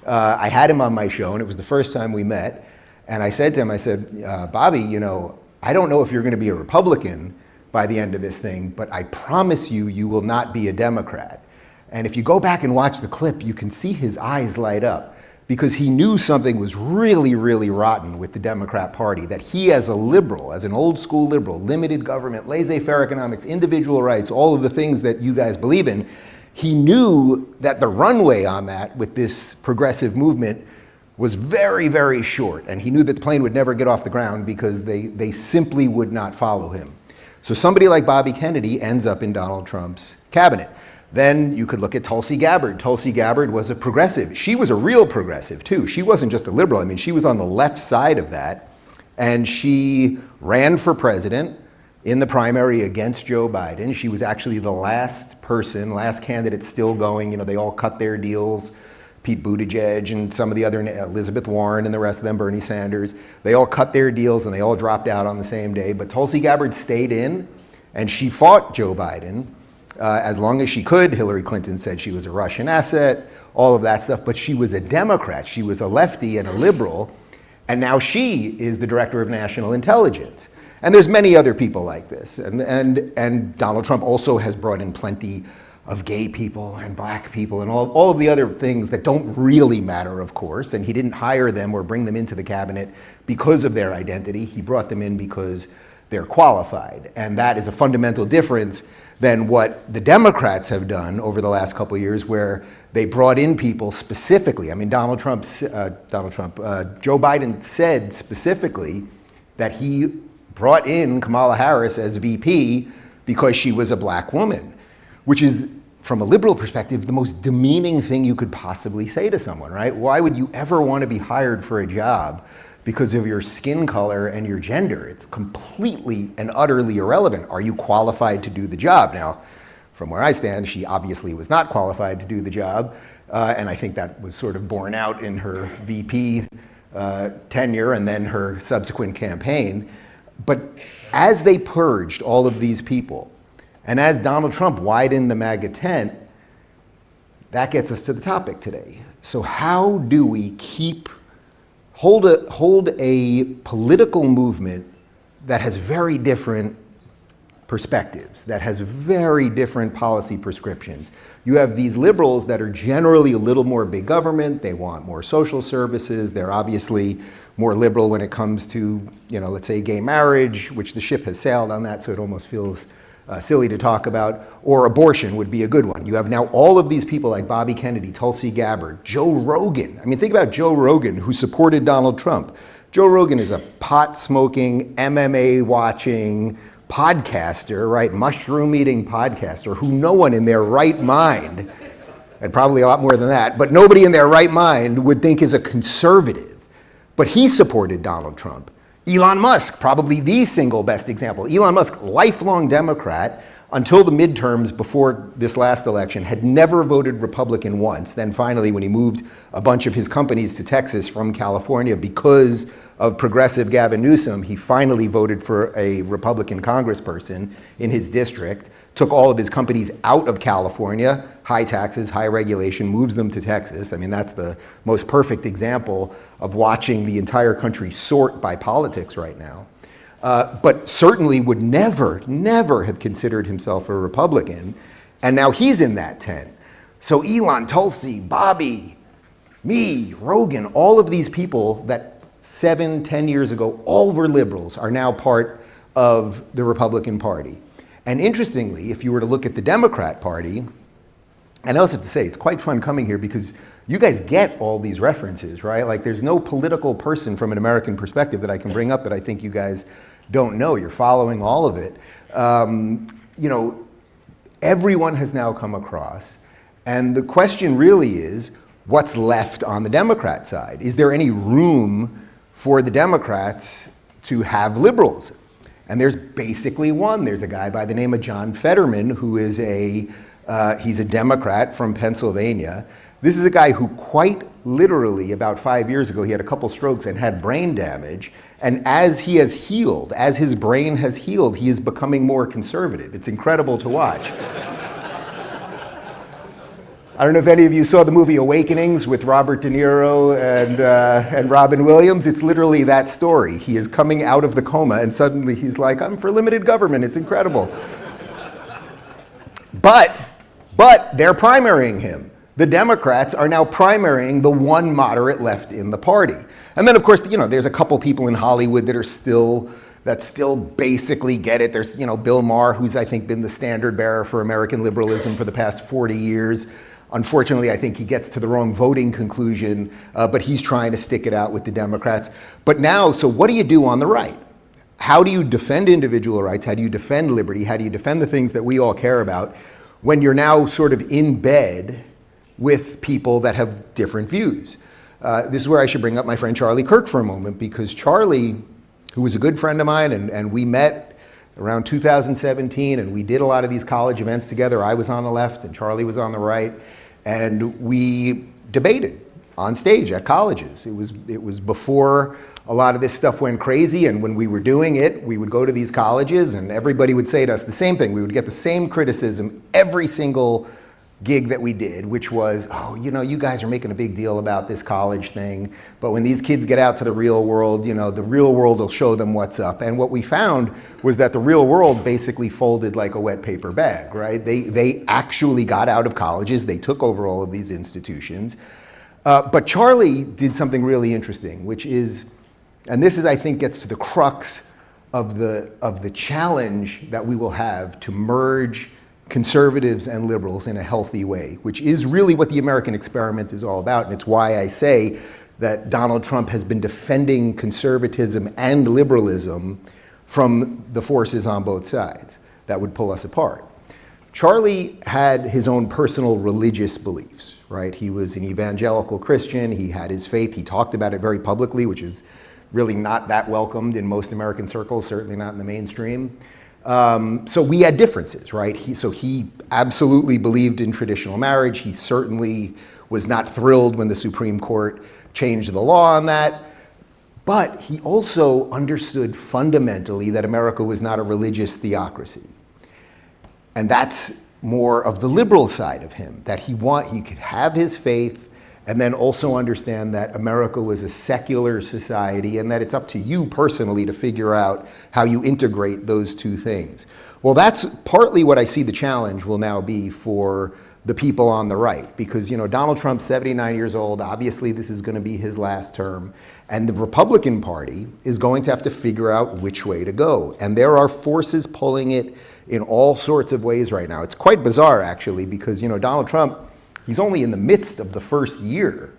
I had him on my show, and it was the first time we met, and I said to him, I said, Bobby, I don't know if you're going to be a Republican by the end of this thing, but I promise you, you will not be a Democrat. And if you go back and watch the clip, you can see his eyes light up because he knew something was really, really rotten with the Democrat Party, that he as a liberal, as an old school liberal, limited government, laissez-faire economics, individual rights, all of the things that you guys believe in, he knew that the runway on that with this progressive movement was very, very short. And he knew that the plane would never get off the ground because they simply would not follow him. So somebody like Bobby Kennedy ends up in Donald Trump's cabinet. Then you could look at Tulsi Gabbard. Tulsi Gabbard was a progressive. She was a real progressive too. She wasn't just a liberal. I mean, she was on the left side of that. And she ran for president in the primary against Joe Biden. She was actually the last candidate still going. They all cut their deals. Pete Buttigieg and some of the other, Elizabeth Warren and the rest of them, Bernie Sanders, they all cut their deals and they all dropped out on the same day. But Tulsi Gabbard stayed in and she fought Joe Biden as long as she could. Hillary Clinton said she was a Russian asset, all of that stuff. But she was a Democrat. She was a lefty and a liberal. And now she is the director of national intelligence. And there's many other people like this. And Donald Trump also has brought in plenty of gay people and black people and all of the other things that don't really matter, of course. And he didn't hire them or bring them into the cabinet because of their identity. He brought them in because they're qualified. And that is a fundamental difference than what the Democrats have done over the last couple of years, where they brought in people specifically. I mean, Joe Biden said specifically that he brought in Kamala Harris as VP because she was a black woman, which is, from a liberal perspective, the most demeaning thing you could possibly say to someone, right? Why would you ever want to be hired for a job because of your skin color and your gender? It's completely and utterly irrelevant. Are you qualified to do the job? Now, from where I stand, she obviously was not qualified to do the job, and I think that was sort of borne out in her VP tenure and then her subsequent campaign. But as they purged all of these people, and as Donald Trump widened the MAGA tent, that gets us to the topic today. So how do we hold a political movement that has very different perspectives, that has very different policy prescriptions? You have these liberals that are generally a little more big government. They want more social services. They're obviously more liberal when it comes to, let's say gay marriage, which the ship has sailed on that, so it almost feels silly to talk about, or abortion would be a good one. You have now all of these people like Bobby Kennedy, Tulsi Gabbard, Joe Rogan. I mean, think about Joe Rogan, who supported Donald Trump. Joe Rogan is a pot-smoking, MMA-watching podcaster, right? Mushroom-eating podcaster who no one in their right mind, and probably a lot more than that, but nobody in their right mind would think is a conservative. But he supported Donald Trump. Elon Musk, probably the single best example. Elon Musk, lifelong Democrat, until the midterms before this last election, had never voted Republican once. Then finally, when he moved a bunch of his companies to Texas from California because of progressive Gavin Newsom, he finally voted for a Republican congressperson in his district, took all of his companies out of California, high taxes, high regulation, moves them to Texas. I mean, that's the most perfect example of watching the entire country sort by politics right now. But certainly would never have considered himself a Republican. And now he's in that tent. So Elon, Tulsi, Bobby, me, Rogan, all of these people that 7-10 years ago, all were liberals, are now part of the Republican Party. And interestingly, if you were to look at the Democrat Party, and I also have to say, it's quite fun coming here because you guys get all these references, right? Like there's no political person from an American perspective that I can bring up that I think you guys don't know. You're following all of it. Everyone has now come across. And the question really is, what's left on the Democrat side? Is there any room for the Democrats to have liberals? And there's basically one. There's a guy by the name of John Fetterman who is he's a Democrat from Pennsylvania. This is a guy who quite literally about 5 years ago, he had a couple strokes and had brain damage. And as he has healed, as his brain has healed, he is becoming more conservative. It's incredible to watch. I don't know if any of you saw the movie Awakenings with Robert De Niro and Robin Williams. It's literally that story. He is coming out of the coma and suddenly he's like, I'm for limited government. It's incredible. But they're primarying him. The Democrats are now primarying the one moderate left in the party. And then, of course, there's a couple people in Hollywood that still basically get it. There's, Bill Maher, who's, I think, been the standard bearer for American liberalism for the past 40 years. Unfortunately, I think he gets to the wrong voting conclusion, but he's trying to stick it out with the Democrats. But now, so what do you do on the right? How do you defend individual rights? How do you defend liberty? How do you defend the things that we all care about when you're now sort of in bed with people that have different views? This is where I should bring up my friend Charlie Kirk for a moment, because Charlie, who was a good friend of mine, and we met around 2017, and we did a lot of these college events together. I was on the left and Charlie was on the right, and we debated on stage at colleges. It was before a lot of this stuff went crazy, and when we were doing it, we would go to these colleges and everybody would say to us the same thing. We would get the same criticism every single gig that we did, which was, oh, you know, you guys are making a big deal about this college thing, but when these kids get out to the real world, you know, the real world will show them what's up. And what we found was that the real world basically folded like a wet paper bag, right? They actually got out of colleges, they took over all of these institutions. But Charlie did something really interesting, which is, and this is, I think, gets to the crux of the challenge that we will have to merge conservatives and liberals in a healthy way, which is really what the American experiment is all about. And it's why I say that Donald Trump has been defending conservatism and liberalism from the forces on both sides that would pull us apart. Charlie had his own personal religious beliefs, right? He was an evangelical Christian, he had his faith, he talked about it very publicly, which is really not that welcomed in most American circles, certainly not in the mainstream. So we had differences, right? He absolutely believed in traditional marriage. He certainly was not thrilled when the Supreme Court changed the law on that. But he also understood fundamentally that America was not a religious theocracy. And that's more of the liberal side of him, that he could have his faith and then also understand that America was a secular society and that it's up to you personally to figure out how you integrate those two things. Well, that's partly what I see the challenge will now be for the people on the right, because, you know, Donald Trump's 79 years old, obviously this is going to be his last term, and the Republican Party is going to have to figure out which way to go. And there are forces pulling it in all sorts of ways right now. It's quite bizarre, actually, because, you know, Donald Trump, he's only in the midst of the first year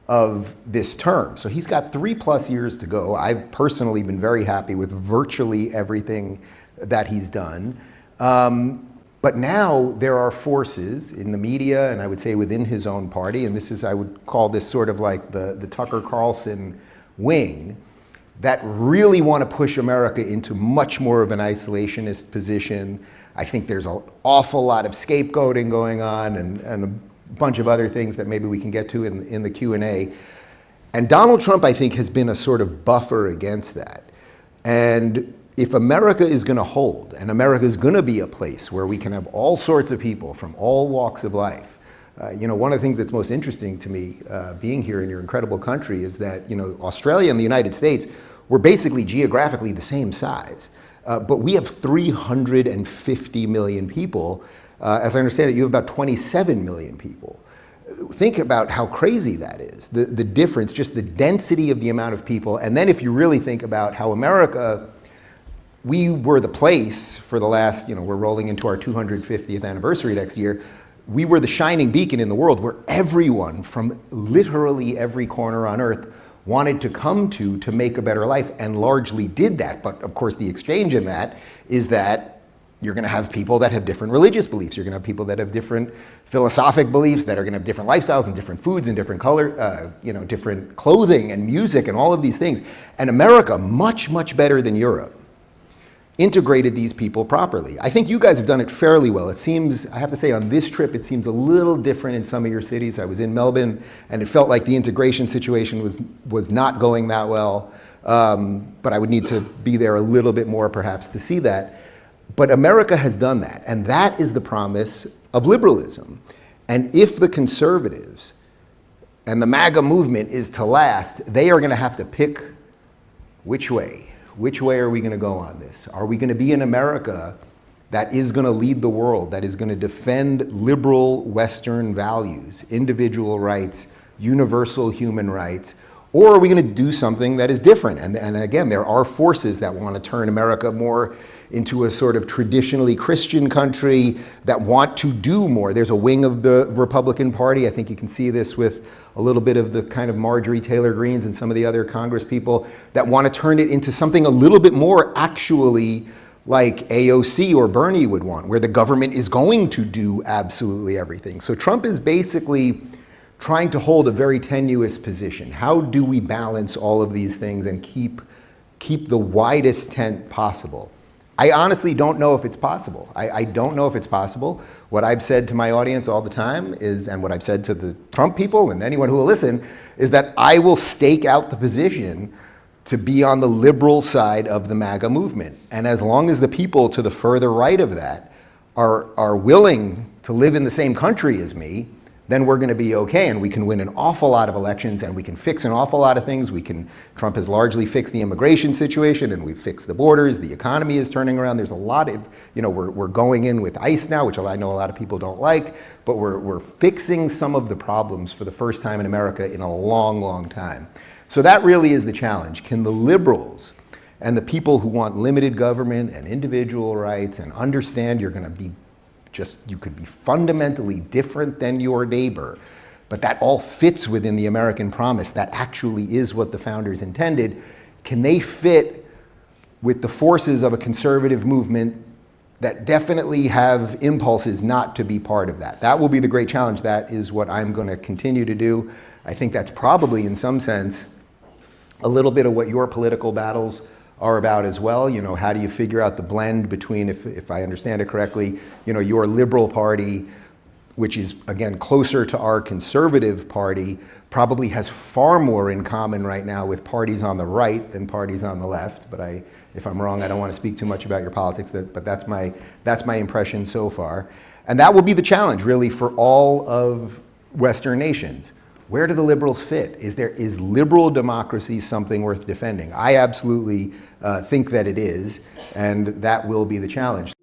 of this term. So he's got 3+ years to go. I've personally been very happy with virtually everything that he's done. But now there are forces in the media, and I would say within his own party, and this is, I would call this sort of like the Tucker Carlson wing, that really want to push America into much more of an isolationist position. I think there's an awful lot of scapegoating going on and a bunch of other things that maybe we can get to in the Q&A. And Donald Trump, I think, has been a sort of buffer against that. And if America is going to hold, and America is going to be a place where we can have all sorts of people from all walks of life, you know, one of the things that's most interesting to me being here in your incredible country is that, you know, Australia and the United States, we're basically geographically the same size, but we have 350 million people. As I understand it, you have about 27 million people. Think about how crazy that is, the difference, just the density of the amount of people. And then if you really think about how America, we were the place for the last, you know, we're rolling into our 250th anniversary next year. We were the shining beacon in the world where everyone from literally every corner on earth wanted to come to make a better life, and largely did that. But of course, the exchange in that is that you're going to have people that have different religious beliefs. You're going to have people that have different philosophic beliefs, that are going to have different lifestyles and different foods and different color, you know, different clothing and music and all of these things. And America, much, much better than Europe, integrated these people properly. I think you guys have done it fairly well. It seems, I have to say, on this trip, it seems a little different in some of your cities. I was in Melbourne, and it felt like the integration situation was not going that well. But I would need to be there a little bit more, perhaps, to see that. But America has done that, and that is the promise of liberalism. And if the conservatives and the MAGA movement is to last, they are going to have to pick which way. Which way are we going to go on this? Are we going to be in America that is going to lead the world, that is going to defend liberal Western values, individual rights, universal human rights? Or are we going to do something that is different? And again, there are forces that want to turn America more into a sort of traditionally Christian country that want to do more. There's a wing of the Republican Party. I think you can see this with a little bit of the kind of Marjorie Taylor Greens and some of the other Congress people that want to turn it into something a little bit more actually like AOC or Bernie would want, where the government is going to do absolutely everything. So Trump is basically trying to hold a very tenuous position. How do we balance all of these things and keep keep the widest tent possible. I honestly don't know if it's possible. I don't know if it's possible. What I've said to my audience all the time is, and what I've said to the Trump people and anyone who will listen, is that I will stake out the position to be on the liberal side of the MAGA movement. And as long as the people to the further right of that are willing to live in the same country as me, then we're going to be okay, and we can win an awful lot of elections, and we can fix an awful lot of things. Trump has largely fixed the immigration situation, and we've fixed the borders. The economy is turning around. There's a lot of, we're going in with ICE now, which I know a lot of people don't like, but we're fixing some of the problems for the first time in America in a long, long time. So that really is the challenge. Can the liberals and the people who want limited government and individual rights and understand you're going to be you could be fundamentally different than your neighbor, but that all fits within the American promise, that actually is what the founders intended, can they fit with the forces of a conservative movement that definitely have impulses not to be part of that? That will be the great challenge. That is what I'm going to continue to do. I think that's probably, in some sense, a little bit of what your political battles are about as well. How do you figure out the blend between, if I understand it correctly, your liberal party, which is, again, closer to our conservative party, probably has far more in common right now with parties on the right than parties on the left. But if I'm wrong, I don't want to speak too much about your politics, but that's my impression so far. And that will be the challenge, really, for all of Western nations. Where do the liberals fit? Is liberal democracy something worth defending? I absolutely think that it is, and that will be the challenge.